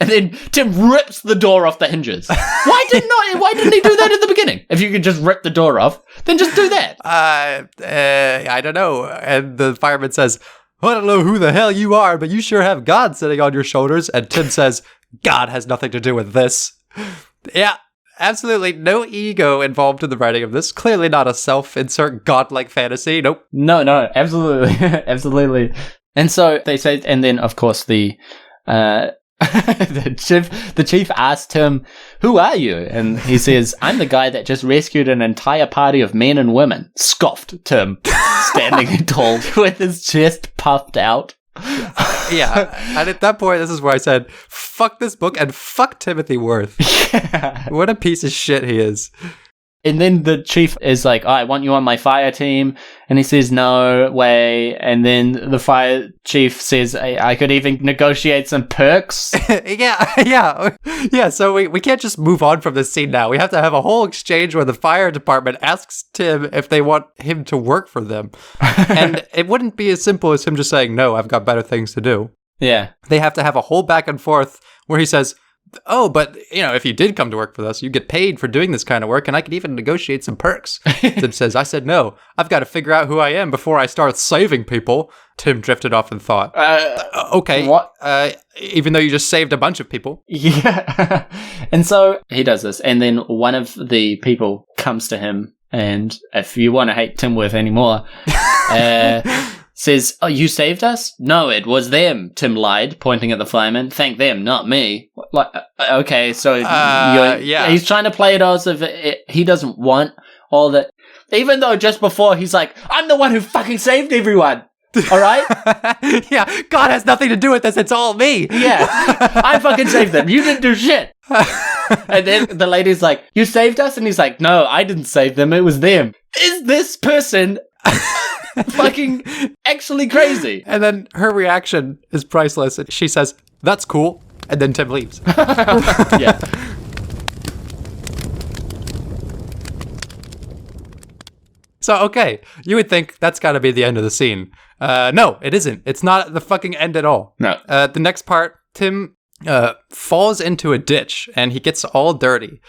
Speaker 2: And then Tim rips the door off the hinges. Why didn't he do that at the beginning? If you could just rip the door off, then just do that.
Speaker 1: I don't know. And the fireman says, I don't know who the hell you are, but you sure have God sitting on your shoulders. And Tim says, God has nothing to do with this. Yeah, absolutely no ego involved in the writing of this. Clearly not a self-insert godlike fantasy. Nope.
Speaker 2: No, absolutely. Absolutely. And so they say, and then of course the chief asked him, who are you? And he says, I'm the guy that just rescued an entire party of men and women. Scoffed Tim, standing tall with his chest puffed out.
Speaker 1: Yeah, and at that point, this is where I said, fuck this book and fuck Timothy Worth. Yeah. What a piece of shit he is.
Speaker 2: And then the chief is like, I want you on my fire team. And he says, no way. And then the fire chief says, I could even negotiate some perks. Yeah. So we can't just move on from this scene now. We have to have a whole exchange where the fire department asks Tim if they want him to work for them. And it wouldn't be as simple as him just saying, no, I've got better things to do. Yeah.
Speaker 1: They have to have a whole back and forth where he says, oh, but, if you did come to work for us, you get paid for doing this kind of work, and I could even negotiate some perks. Tim says, I said no. I've got to figure out who I am before I start saving people. Tim drifted off in thought. Okay.
Speaker 2: What?
Speaker 1: Even though you just saved a bunch of people.
Speaker 2: Yeah. And so he does this, and then one of the people comes to him, and if you want to hate Tim Worth anymore, says, oh, you saved us? No, it was them, Tim lied, pointing at the fireman. Thank them, not me. Like, okay, so
Speaker 1: yeah.
Speaker 2: He's trying to play it as if he doesn't want all that. Even though just before he's like, I'm the one who fucking saved everyone. All right?
Speaker 1: Yeah, God has nothing to do with this. It's all me.
Speaker 2: Yeah, I fucking saved them. You didn't do shit. And then the lady's like, you saved us? And he's like, no, I didn't save them. It was them. Is this person fucking actually crazy?
Speaker 1: And then her reaction is priceless. She says, that's cool. And then Tim leaves.
Speaker 2: Yeah.
Speaker 1: So, okay, you would think that's got to be the end of the scene. No, it isn't. It's not the fucking end at all.
Speaker 2: No.
Speaker 1: The next part, Tim falls into a ditch and he gets all dirty.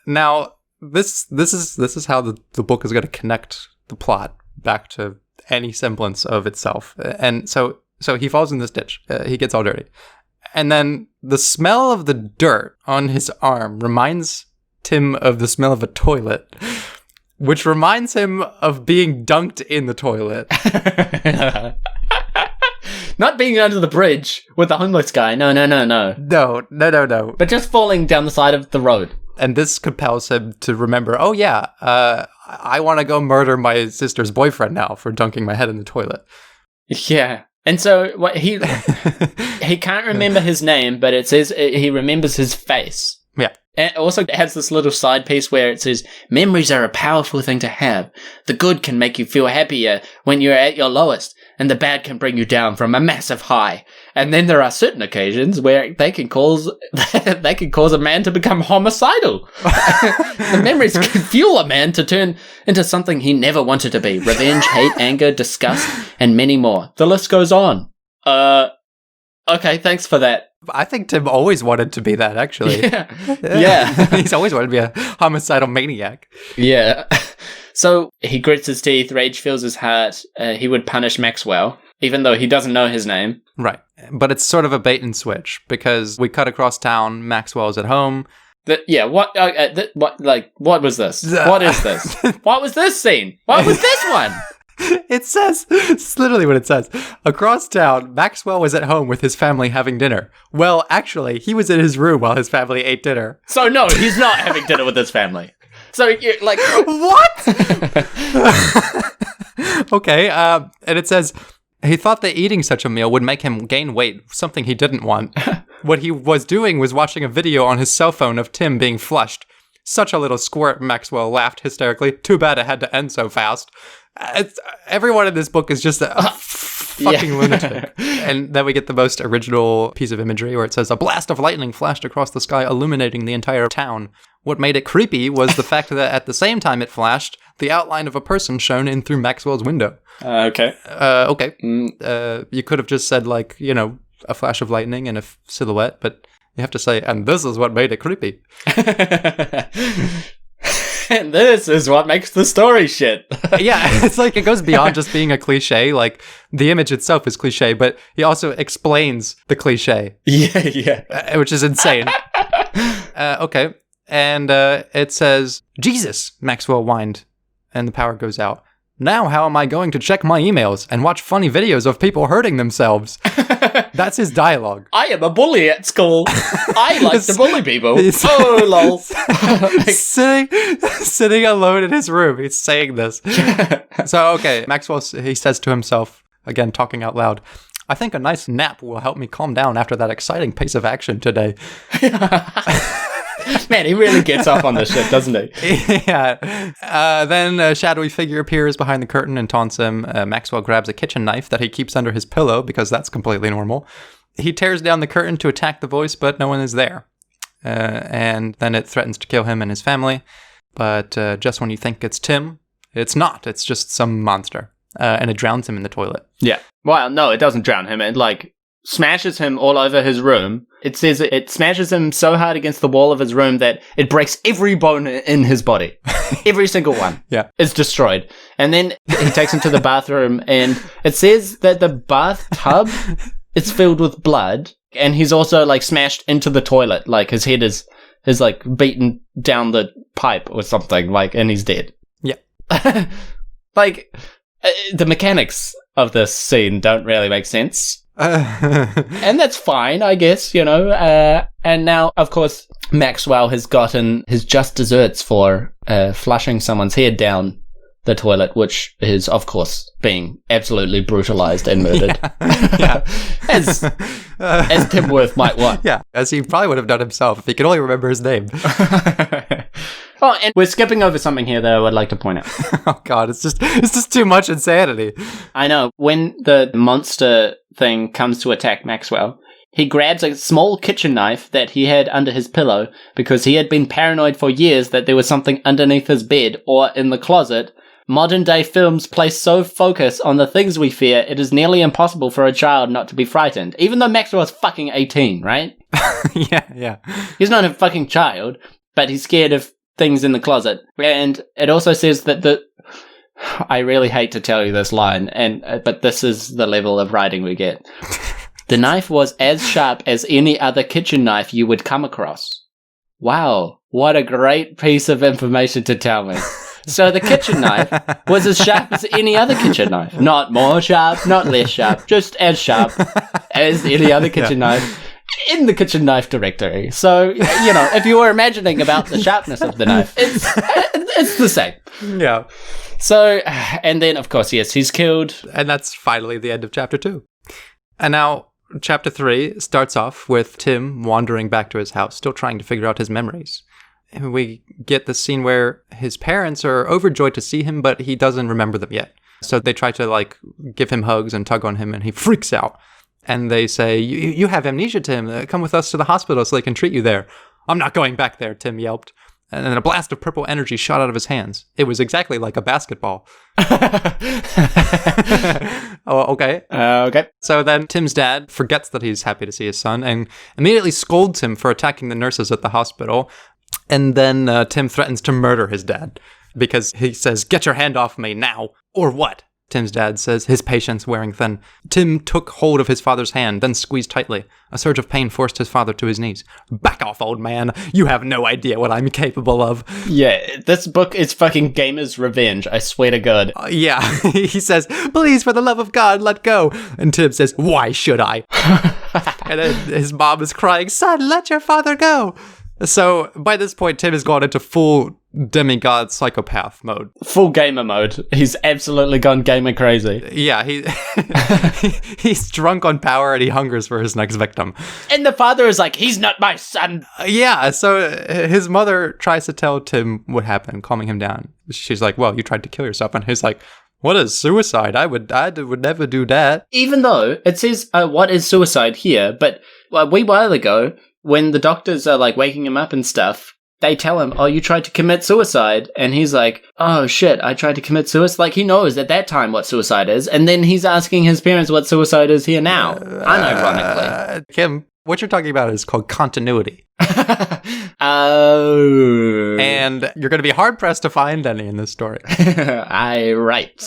Speaker 1: Now, this is how the book is going to connect the plot back to any semblance of itself. And so he falls in this ditch. He gets all dirty. And then the smell of the dirt on his arm reminds Tim of the smell of a toilet, which reminds him of being dunked in the toilet.
Speaker 2: Not being under the bridge with the homeless guy. No.
Speaker 1: No.
Speaker 2: But just falling down the side of the road.
Speaker 1: And this compels him to remember, oh yeah, I want to go murder my sister's boyfriend now for dunking my head in the toilet.
Speaker 2: Yeah. And so what he can't remember his name, but it says he remembers his face.
Speaker 1: Yeah.
Speaker 2: And it also has this little side piece where it says, memories are a powerful thing to have. The good can make you feel happier when you're at your lowest, and the bad can bring you down from a massive high. And then there are certain occasions where they can cause a man to become homicidal. The memories can fuel a man to turn into something he never wanted to be. Revenge, hate, anger, disgust, and many more. The list goes on. Okay, thanks for that.
Speaker 1: I think Tim always wanted to be that, actually.
Speaker 2: Yeah.
Speaker 1: He's always wanted to be a homicidal maniac.
Speaker 2: Yeah. So he grits his teeth, rage fills his heart. He would punish Maxwell, even though he doesn't know his name.
Speaker 1: Right. But it's sort of a bait and switch, because we cut across town, Maxwell's at home.
Speaker 2: What was this? What is this? What was this scene? What was this one?
Speaker 1: It says, it's literally what it says. Across town, Maxwell was at home with his family having dinner. Well, actually, he was in his room while his family ate dinner.
Speaker 2: So no, he's not having dinner with his family. So you're like,
Speaker 1: what? Okay, and it says, He thought that eating such a meal would make him gain weight, something he didn't want. What he was doing was watching a video on his cell phone of Tim being flushed. Such a little squirt, Maxwell laughed hysterically. Too bad it had to end so fast. Everyone in this book is just a fucking lunatic. And then we get the most original piece of imagery where it says, a blast of lightning flashed across the sky, illuminating the entire town. What made it creepy was the fact that at the same time it flashed, the outline of a person shone in through Maxwell's window.
Speaker 2: Okay.
Speaker 1: Okay. You could have just said, like, you know, a flash of lightning and a silhouette, but you have to say, and this is what made it creepy.
Speaker 2: And this is what makes the story shit.
Speaker 1: Yeah, it's like it goes beyond just being a cliche. Like, the image itself is cliche, but he also explains the cliche.
Speaker 2: Yeah.
Speaker 1: Which is insane. Okay. And it says, Jesus, Maxwell whined, and the power goes out. Now how am I going to check my emails and watch funny videos of people hurting themselves? That's his dialogue.
Speaker 2: I am a bully at school. I like to bully people. Oh, lol.
Speaker 1: Sitting alone in his room, he's saying this. So, okay, Maxwell, he says to himself, again, talking out loud, I think a nice nap will help me calm down after that exciting pace of action today.
Speaker 2: Man, he really gets off on this shit, doesn't he?
Speaker 1: Yeah. Then a shadowy figure appears behind the curtain and taunts him. Maxwell grabs a kitchen knife that he keeps under his pillow because that's completely normal. He tears down the curtain to attack the voice, but no one is there. And then it threatens to kill him and his family. But just when you think it's Tim, it's not. It's just some monster. And it drowns him in the toilet.
Speaker 2: Yeah. Well, no, it doesn't drown him. It, like, smashes him all over his room. It says it smashes him so hard against the wall of his room that it breaks every bone in his body. Every single one.
Speaker 1: Yeah.
Speaker 2: Is destroyed. And then he takes him to the bathroom, and it says that the bathtub is filled with blood, and he's also, like, smashed into the toilet. Like, his head is like, beaten down the pipe or something, like, and he's dead.
Speaker 1: Yeah.
Speaker 2: Like, the mechanics of this scene don't really make sense. And that's fine, I guess, you know. And now, of course, Maxwell has gotten his just desserts for flushing someone's head down the toilet, which is, of course, being absolutely brutalized and murdered.
Speaker 1: Yeah.
Speaker 2: As Tim Worth might want.
Speaker 1: Yeah, as he probably would have done himself if he could only remember his name.
Speaker 2: Oh, and we're skipping over something here that I would like to point out.
Speaker 1: Oh, God, it's just too much insanity.
Speaker 2: I know. When the monster thing comes to attack Maxwell, he grabs a small kitchen knife that he had under his pillow because he had been paranoid for years that there was something underneath his bed or in the closet. Modern day films place so focus on the things we fear, it is nearly impossible for a child not to be frightened. Even though Maxwell's fucking 18, right?
Speaker 1: Yeah.
Speaker 2: He's not a fucking child, but he's scared of things in the closet. And it also says that I really hate to tell you this line, but this is the level of writing we get. The knife was as sharp as any other kitchen knife you would come across. Wow, what a great piece of information to tell me. So the kitchen knife was as sharp as any other kitchen knife. Not more sharp, not less sharp, just as sharp as any other kitchen knife in the kitchen knife directory. So, you know, if you were imagining about the sharpness of the knife, it's the same.
Speaker 1: Yeah.
Speaker 2: So, and then, of course, yes, he's killed.
Speaker 1: And that's finally the end of chapter 2. And now, chapter 3 starts off with Tim wandering back to his house, still trying to figure out his memories. And we get the scene where his parents are overjoyed to see him, but he doesn't remember them yet. So they try to, like, give him hugs and tug on him, and he freaks out. And they say, you have amnesia, Tim. Come with us to the hospital so they can treat you there. I'm not going back there, Tim yelped. And then a blast of purple energy shot out of his hands. It was exactly like a basketball. Oh, okay.
Speaker 2: Okay.
Speaker 1: So then Tim's dad forgets that he's happy to see his son and immediately scolds him for attacking the nurses at the hospital. And then Tim threatens to murder his dad because he says, get your hand off me now, or what? Tim's dad says, his patience wearing thin. Tim took hold of his father's hand, then squeezed tightly. A surge of pain forced his father to his knees. Back off, old man. You have no idea what I'm capable of.
Speaker 2: Yeah, this book is fucking gamer's revenge, I swear to God.
Speaker 1: Yeah, he says, please, for the love of God, let go. And Tim says, why should I? And then his mom is crying, son, let your father go. So by this point, Tim has gone into full demigod psychopath mode.
Speaker 2: Full gamer mode. He's absolutely gone gamer crazy.
Speaker 1: Yeah, he's drunk on power and he hungers for his next victim.
Speaker 2: And the father is like, he's not my son.
Speaker 1: Yeah, so his mother tries to tell Tim what happened, calming him down. She's like, well, you tried to kill yourself. And he's like, what is suicide? I would never do that.
Speaker 2: Even though it says, what is suicide here? But a wee while ago, when the doctors are like waking him up and stuff, they tell him, oh, you tried to commit suicide. And he's like, oh shit, I tried to commit suicide. Like he knows at that time what suicide is. And then he's asking his parents what suicide is here now, unironically.
Speaker 1: Kim, what you're talking about is called continuity.
Speaker 2: Oh.
Speaker 1: And you're going to be hard-pressed to find any in this story.
Speaker 2: Right.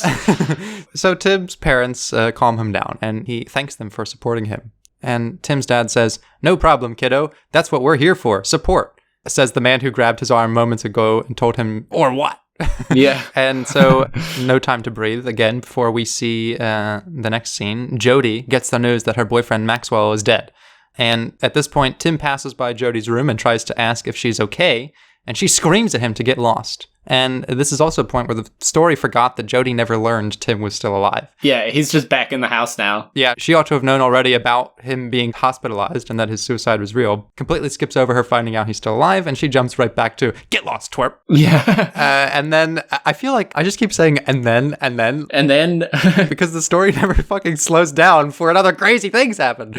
Speaker 1: So Tim's parents calm him down, and he thanks them for supporting him. And Tim's dad says, no problem, kiddo. That's what we're here for. Support. Says the man who grabbed his arm moments ago and told him, or what?
Speaker 2: Yeah.
Speaker 1: And so, no time to breathe. Again, before we see the next scene, Jody gets the news that her boyfriend Maxwell is dead. And at this point, Tim passes by Jody's room and tries to ask if she's okay. And she screams at him to get lost. And this is also a point where the story forgot that Jody never learned Tim was still alive.
Speaker 2: Yeah, he's just back in the house now.
Speaker 1: Yeah, she ought to have known already about him being hospitalized and that his suicide was real. Completely skips over her finding out he's still alive, and she jumps right back to, get lost, twerp.
Speaker 2: Yeah.
Speaker 1: And then I feel like I just keep saying, and then. Because the story never fucking slows down for another crazy things happen.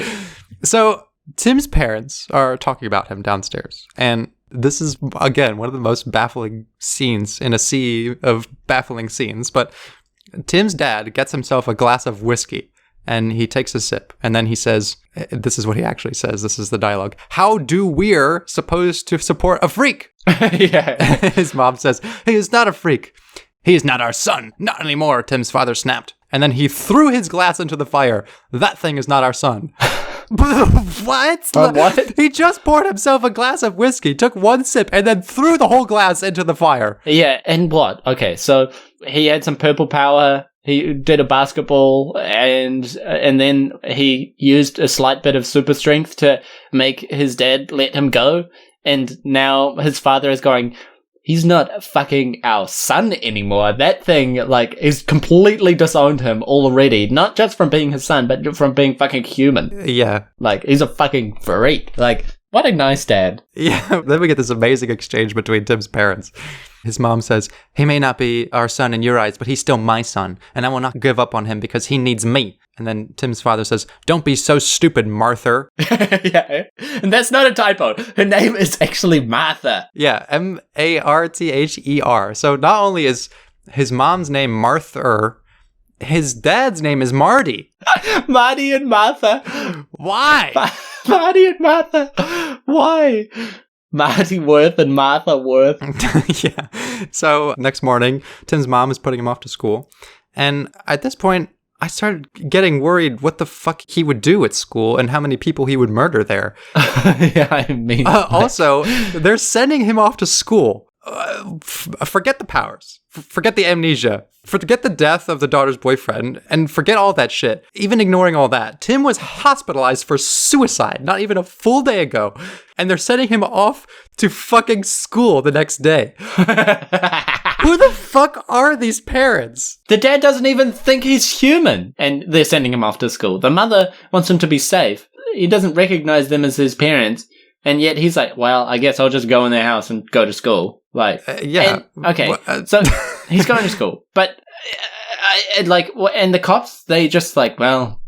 Speaker 1: So Tim's parents are talking about him downstairs, and this is, again, one of the most baffling scenes in a sea of baffling scenes. But Tim's dad gets himself a glass of whiskey, and he takes a sip. And then he says, this is what he actually says. This is the dialogue. How do we're supposed to support a freak?
Speaker 2: Yeah.
Speaker 1: His mom says, he is not a freak. He is not our son. Not anymore, Tim's father snapped. And then he threw his glass into the fire. That thing is not our son. What?
Speaker 2: What?
Speaker 1: He just poured himself a glass of whiskey, took one sip, and then threw the whole glass into the fire.
Speaker 2: Yeah, and what? Okay, so he had some purple power. He did a basketball, and then he used a slight bit of super strength to make his dad let him go. And now his father is going, he's not fucking our son anymore. That thing, like, is completely disowned him already. Not just from being his son, but from being fucking human.
Speaker 1: Yeah.
Speaker 2: Like, he's a fucking freak. Like, what a nice dad.
Speaker 1: Yeah. Then we get this amazing exchange between Tim's parents. His mom says, he may not be our son in your eyes, but he's still my son. And I will not give up on him because he needs me. And then Tim's father says, don't be so stupid, Martha.
Speaker 2: Yeah. And that's not a typo. Her name is actually Martha.
Speaker 1: Yeah. Marther. So not only is his mom's name Martha, his dad's name is Marty.
Speaker 2: Marty and Martha.
Speaker 1: Why?
Speaker 2: Marty and Martha. Why? Marty Worth and Martha Worth.
Speaker 1: Yeah. So next morning, Tim's mom is putting him off to school. And at this point, I started getting worried what the fuck he would do at school and how many people he would murder there.
Speaker 2: Yeah, I mean.
Speaker 1: Also, they're sending him off to school. Forget the powers. Forget the amnesia. Forget the death of the daughter's boyfriend. And forget all that shit. Even ignoring all that, Tim was hospitalized for suicide not even a full day ago. And they're sending him off to fucking school the next day. Who the fuck are these parents?
Speaker 2: The dad doesn't even think he's human. And they're sending him off to school. The mother wants him to be safe. He doesn't recognize them as his parents. And yet he's like, well, I guess I'll just go in their house and go to school. Like,
Speaker 1: yeah.
Speaker 2: And, okay. So he's going to school. But, and the cops, they just like, well,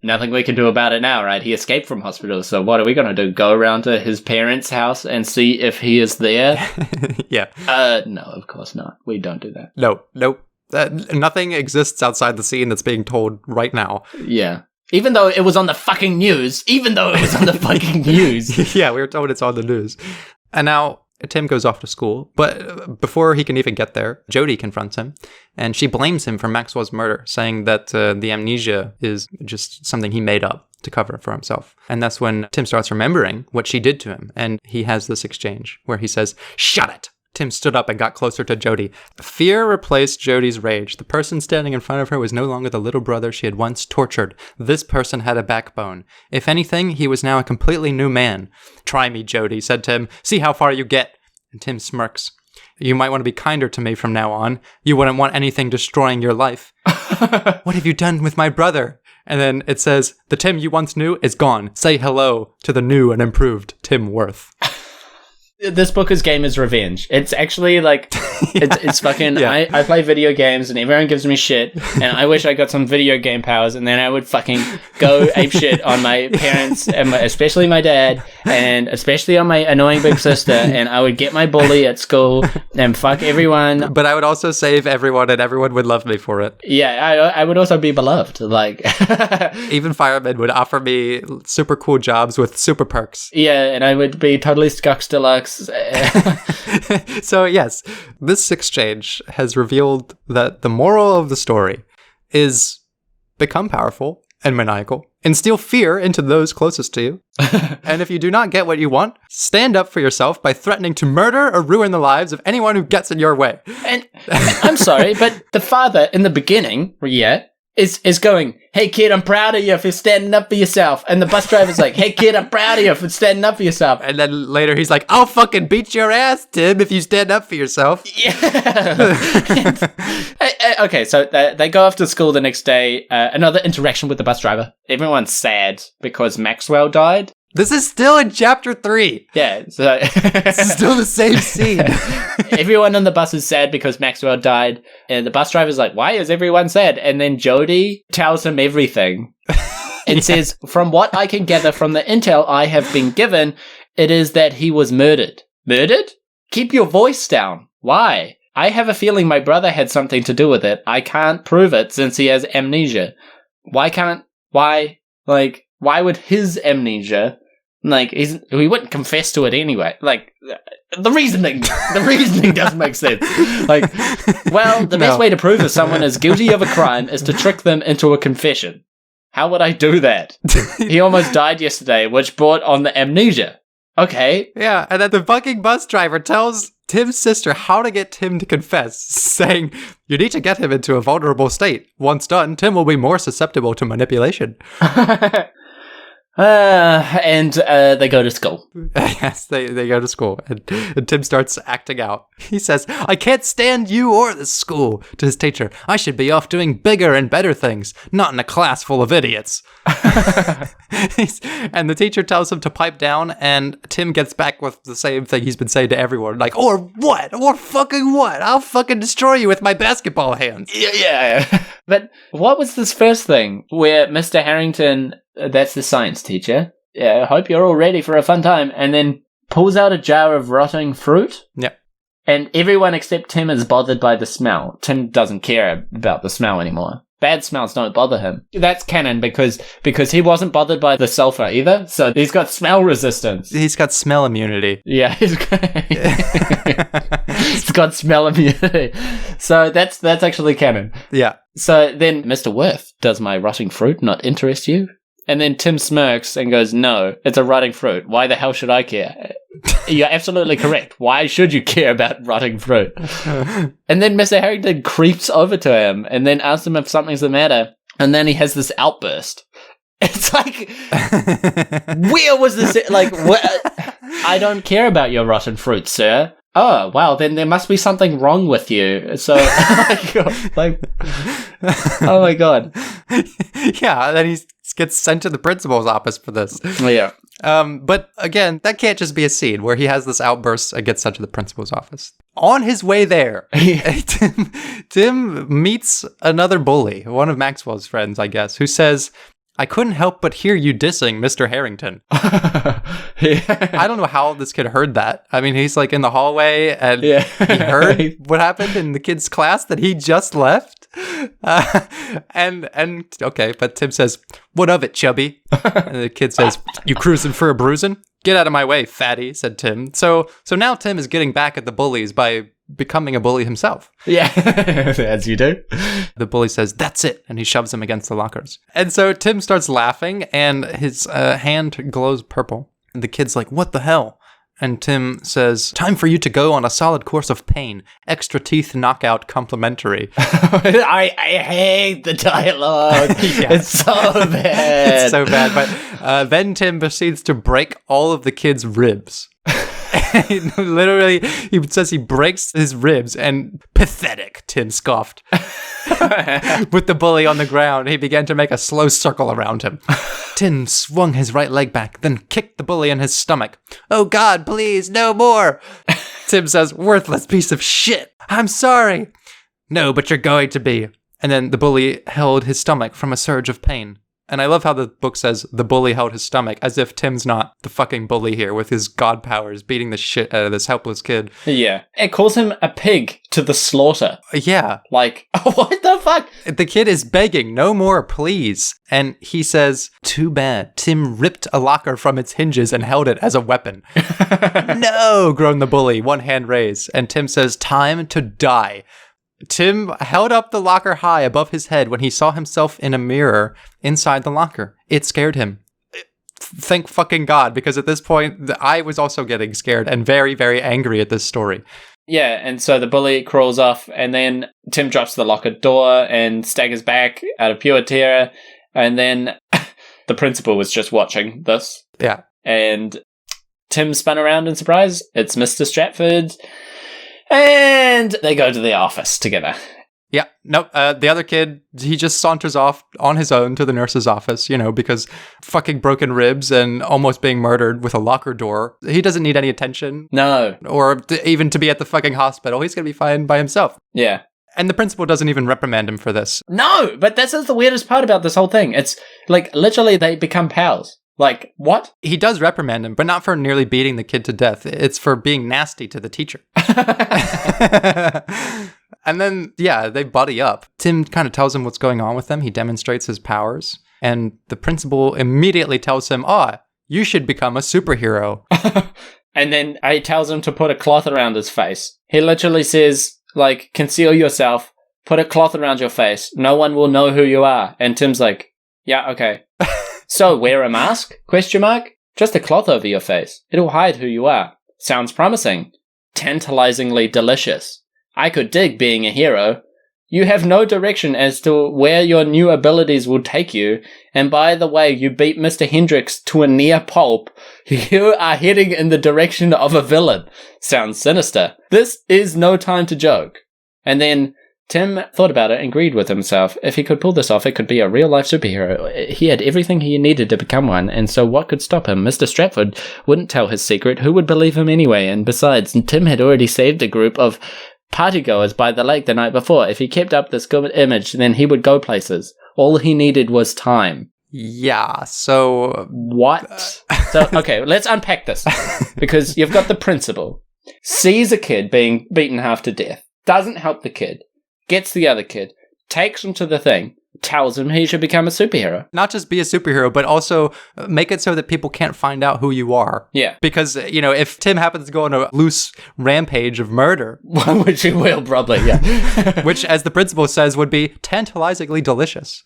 Speaker 2: nothing we can do about it now, right? He escaped from hospital. So what are we going to do? Go around to his parents' house and see if he is there?
Speaker 1: Yeah.
Speaker 2: No, of course not. We don't do that.
Speaker 1: Nope. Nothing exists outside the scene that's being told right now.
Speaker 2: Yeah. Even though it was on the fucking news. Yeah,
Speaker 1: we were told it's on the news. And now Tim goes off to school, but before he can even get there, Jody confronts him, and she blames him for Maxwell's murder, saying that the amnesia is just something he made up to cover for himself. And that's when Tim starts remembering what she did to him, and he has this exchange where he says, shut it! Tim stood up and got closer to Jody. Fear replaced Jody's rage. The person standing in front of her was no longer the little brother she had once tortured. This person had a backbone. If anything, he was now a completely new man. Try me, Jody, said Tim. See how far you get. And Tim smirks. You might want to be kinder to me from now on. You wouldn't want anything destroying your life. What have you done with my brother? And then it says, the Tim you once knew is gone. Say hello to the new and improved Tim Worth.
Speaker 2: This book's game is revenge. It's actually like, it's fucking,
Speaker 1: Yeah.
Speaker 2: I play video games and everyone gives me shit, and I wish I got some video game powers, and then I would fucking go apeshit on my parents, and especially my dad, and especially on my annoying big sister, and I would get my bully at school and fuck everyone.
Speaker 1: But I would also save everyone, and everyone would love me for it.
Speaker 2: Yeah, I would also be beloved. Like,
Speaker 1: Even firemen would offer me super cool jobs with super perks.
Speaker 2: yeah, and I would be totally Skux Deluxe.
Speaker 1: So yes, this exchange has revealed that the moral of the story is become powerful and maniacal, instill fear into those closest to you. And if you do not get what you want, stand up for yourself by threatening to murder or ruin the lives of anyone who gets in your way.
Speaker 2: And I'm sorry, but the father in the beginning, is going, hey kid, I'm proud of you for standing up for yourself. And the bus driver's like, hey kid, I'm proud of you for standing up for yourself.
Speaker 1: And then later he's like, I'll fucking beat your ass, Tim, if you stand up for yourself.
Speaker 2: Yeah. Okay, so they go off to school the next day. Another interaction with the bus driver. Everyone's sad because Maxwell died.
Speaker 1: This is still in chapter 3.
Speaker 2: Yeah, so
Speaker 1: It's still the same scene.
Speaker 2: everyone on the bus is sad because Maxwell died, and the bus driver's like, why is everyone sad? And then Jody tells him everything and says, from what I can gather from the intel I have been given, it is that he was murdered. Murdered? Keep your voice down. Why? I have a feeling my brother had something to do with it. I can't prove it since he has amnesia. Why would his amnesia... Like, he wouldn't confess to it anyway. Like, the reasoning doesn't make sense. Like, well, the best way to prove if someone is guilty of a crime is to trick them into a confession. How would I do that? He almost died yesterday, which brought on the amnesia. Okay.
Speaker 1: Yeah, and then the fucking bus driver tells Tim's sister how to get Tim to confess, saying, you need to get him into a vulnerable state. Once done, Tim will be more susceptible to manipulation.
Speaker 2: And they go to school.
Speaker 1: Yes, they go to school, and Tim starts acting out. He says, I can't stand you or this school, to his teacher. I should be off doing bigger and better things, not in a class full of idiots. And the teacher tells him to pipe down, and Tim gets back with the same thing he's been saying to everyone, like, or what? Or fucking what? I'll fucking destroy you with my basketball hands.
Speaker 2: Yeah. But what was this first thing where Mr. Harrington... That's the science teacher. Yeah, I hope you're all ready for a fun time. And then pulls out a jar of rotting fruit.
Speaker 1: Yeah.
Speaker 2: And everyone except Tim is bothered by the smell. Tim doesn't care about the smell anymore. Bad smells don't bother him. That's canon because he wasn't bothered by the sulfur either. So he's got smell resistance.
Speaker 1: He's got smell immunity.
Speaker 2: Yeah, he's got smell immunity. So that's actually canon.
Speaker 1: Yeah.
Speaker 2: So then Mr. Worth, does my rotting fruit not interest you? And then Tim smirks and goes, no, it's a rotting fruit. Why the hell should I care? You're absolutely correct. Why should you care about rotting fruit? And then Mr. Harrington creeps over to him and then asks him if something's the matter. And then he has this outburst. It's like, where was this? Like, I don't care about your rotten fruit, sir. Oh, wow, then there must be something wrong with you. So, oh my God.
Speaker 1: Yeah, and then he gets sent to the principal's office for this.
Speaker 2: Yeah.
Speaker 1: But again, that can't just be a scene where he has this outburst and gets sent to the principal's office. On his way there, Tim meets another bully, one of Maxwell's friends, I guess, who says, I couldn't help but hear you dissing Mr. Harrington.
Speaker 2: Yeah.
Speaker 1: I don't know how this kid heard that. I mean, he's like in the hallway and he heard what happened in the kid's class that he just left. And okay, but Tim says, what of it, chubby? And the kid says, you cruising for a bruising? Get out of my way, fatty, said Tim. So now Tim is getting back at the bullies by becoming a bully himself.
Speaker 2: Yeah, as you do.
Speaker 1: The bully says, that's it, and he shoves him against the lockers. And so Tim starts laughing, and his hand glows purple. And the kid's like, what the hell? And Tim says, time for you to go on a solid course of pain. Extra teeth knockout complimentary.
Speaker 2: I hate the dialogue.
Speaker 1: Yeah.
Speaker 2: It's so bad.
Speaker 1: It's so bad. But then Tim proceeds to break all of the kids' ribs. Literally, he says he breaks his ribs, and pathetic, Tim scoffed. With the bully on the ground, he began to make a slow circle around him. Tim swung his right leg back, then kicked the bully in his stomach. Oh God, please, no more. Tim says, worthless piece of shit. I'm sorry. No, but you're going to be. And then the bully held his stomach from a surge of pain. And I love how the book says the bully held his stomach, as if Tim's not the fucking bully here with his god powers beating the shit out of this helpless kid.
Speaker 2: Yeah. It calls him a pig to the slaughter.
Speaker 1: Yeah.
Speaker 2: Like, what the fuck?
Speaker 1: The kid is begging, no more, please. And he says, too bad. Tim ripped a locker from its hinges and held it as a weapon. No, groaned the bully, one hand raised. And Tim says, time to die. Tim held up the locker high above his head when he saw himself in a mirror inside the locker. It scared him. Thank fucking God, because at this point, I was also getting scared and very, very angry at this story.
Speaker 2: Yeah, and so the bully crawls off, and then Tim drops the locker door and staggers back out of pure terror, and then the principal was just watching this.
Speaker 1: Yeah.
Speaker 2: And Tim spun around in surprise. It's Mr. Stratford. And they go to the office together.
Speaker 1: Yeah, nope. The other kid, he just saunters off on his own to the nurse's office, because fucking broken ribs and almost being murdered with a locker door. He doesn't need any attention.
Speaker 2: No.
Speaker 1: Or even to be at the fucking hospital. He's going to be fine by himself.
Speaker 2: Yeah.
Speaker 1: And the principal doesn't even reprimand him for this.
Speaker 2: No, but that's the weirdest part about this whole thing. It's like, literally, they become pals. Like, what?
Speaker 1: He does reprimand him, but not for nearly beating the kid to death. It's for being nasty to the teacher. And then, yeah, they buddy up. Tim kind of tells him what's going on with them. He demonstrates his powers. And the principal immediately tells him, you should become a superhero.
Speaker 2: And then he tells him to put a cloth around his face. He literally says, like, conceal yourself, put a cloth around your face. No one will know who you are. And Tim's like, yeah, okay. So, wear a mask? ? Just a cloth over your face. It'll hide who you are. Sounds promising. Tantalizingly delicious. I could dig being a hero. You have no direction as to where your new abilities will take you, and by the way you beat Mr. Hendricks to a near pulp, you are heading in the direction of a villain. Sounds sinister. This is no time to joke. And then Tim thought about it and agreed with himself. If he could pull this off, it could be a real-life superhero. He had everything he needed to become one, and so what could stop him? Mr. Stratford wouldn't tell his secret. Who would believe him anyway? And besides, Tim had already saved a group of partygoers by the lake the night before. If he kept up this good image, then he would go places. All he needed was time.
Speaker 1: Yeah, so...
Speaker 2: What? So, okay, let's unpack this. Because you've got the principal. Sees a kid being beaten half to death. Doesn't help the kid. Gets the other kid. Takes him to the thing. Tells him he should become a superhero.
Speaker 1: Not just be a superhero, but also make it so that people can't find out who you are.
Speaker 2: Yeah.
Speaker 1: Because, if Tim happens to go on a loose rampage of murder...
Speaker 2: Which he will, probably, yeah.
Speaker 1: Which, as the principal says, would be tantalizingly delicious.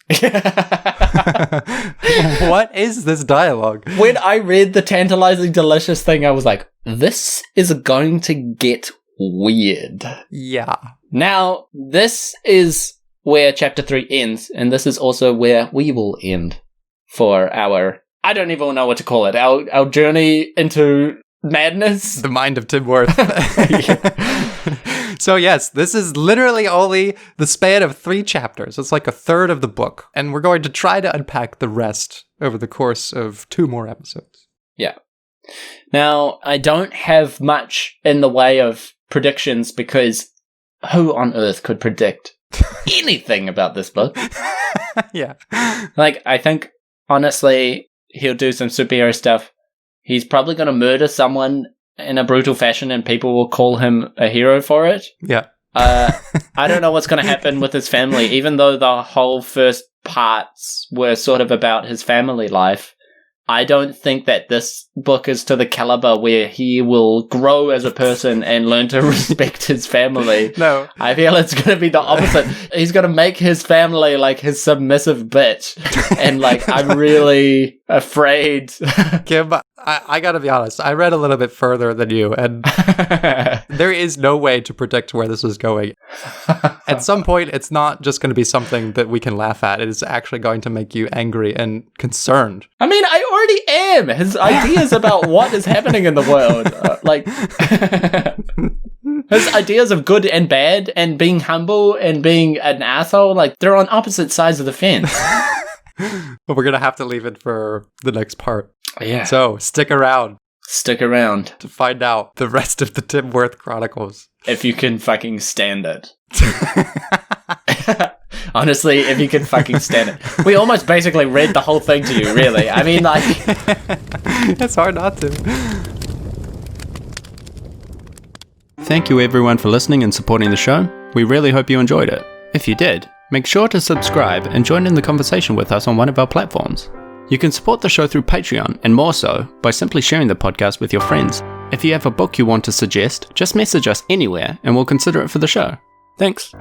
Speaker 1: What is this dialogue?
Speaker 2: When I read the tantalizing delicious thing, I was like, this is going to get weird.
Speaker 1: Yeah.
Speaker 2: Now, this is where chapter 3 ends, and this is also where we will end for our, I don't even know what to call it, our journey into madness.
Speaker 1: The mind of Tim Worth. So yes, this is literally only the span of 3 chapters. It's like a third of the book, and we're going to try to unpack the rest over the course of 2 more episodes.
Speaker 2: Yeah. Now, I don't have much in the way of predictions because who on earth could predict anything about this book?
Speaker 1: Yeah.
Speaker 2: Like, I think, honestly, he'll do some superhero stuff. He's probably going to murder someone in a brutal fashion and people will call him a hero for it.
Speaker 1: Yeah.
Speaker 2: I don't know what's going to happen with his family, even though the whole first parts were sort of about his family life. I don't think that this book is to the caliber where he will grow as a person and learn to respect his family.
Speaker 1: No.
Speaker 2: I feel it's going to be the opposite. He's going to make his family like his submissive bitch. And like, I'm really afraid.
Speaker 1: Kim, I gotta be honest, I read a little bit further than you, and there is no way to predict where this is going. At some point, it's not just going to be something that we can laugh at. It is actually going to make you angry and concerned.
Speaker 2: I mean, I already am. His ideas about what is happening in the world, his ideas of good and bad and being humble and being an asshole, like, they're on opposite sides of the fence.
Speaker 1: But we're going to have to leave it for the next part.
Speaker 2: Yeah.
Speaker 1: So stick around.
Speaker 2: Stick around.
Speaker 1: To find out the rest of the Tim Worth Chronicles.
Speaker 2: If you can fucking stand it. Honestly, if you can fucking stand it. We almost basically read the whole thing to you, really. I mean, like...
Speaker 1: It's hard not to.
Speaker 3: Thank you everyone for listening and supporting the show. We really hope you enjoyed it. If you did, make sure to subscribe and join in the conversation with us on one of our platforms. You can support the show through Patreon, and more so, by simply sharing the podcast with your friends. If you have a book you want to suggest, just message us anywhere and we'll consider it for the show. Thanks.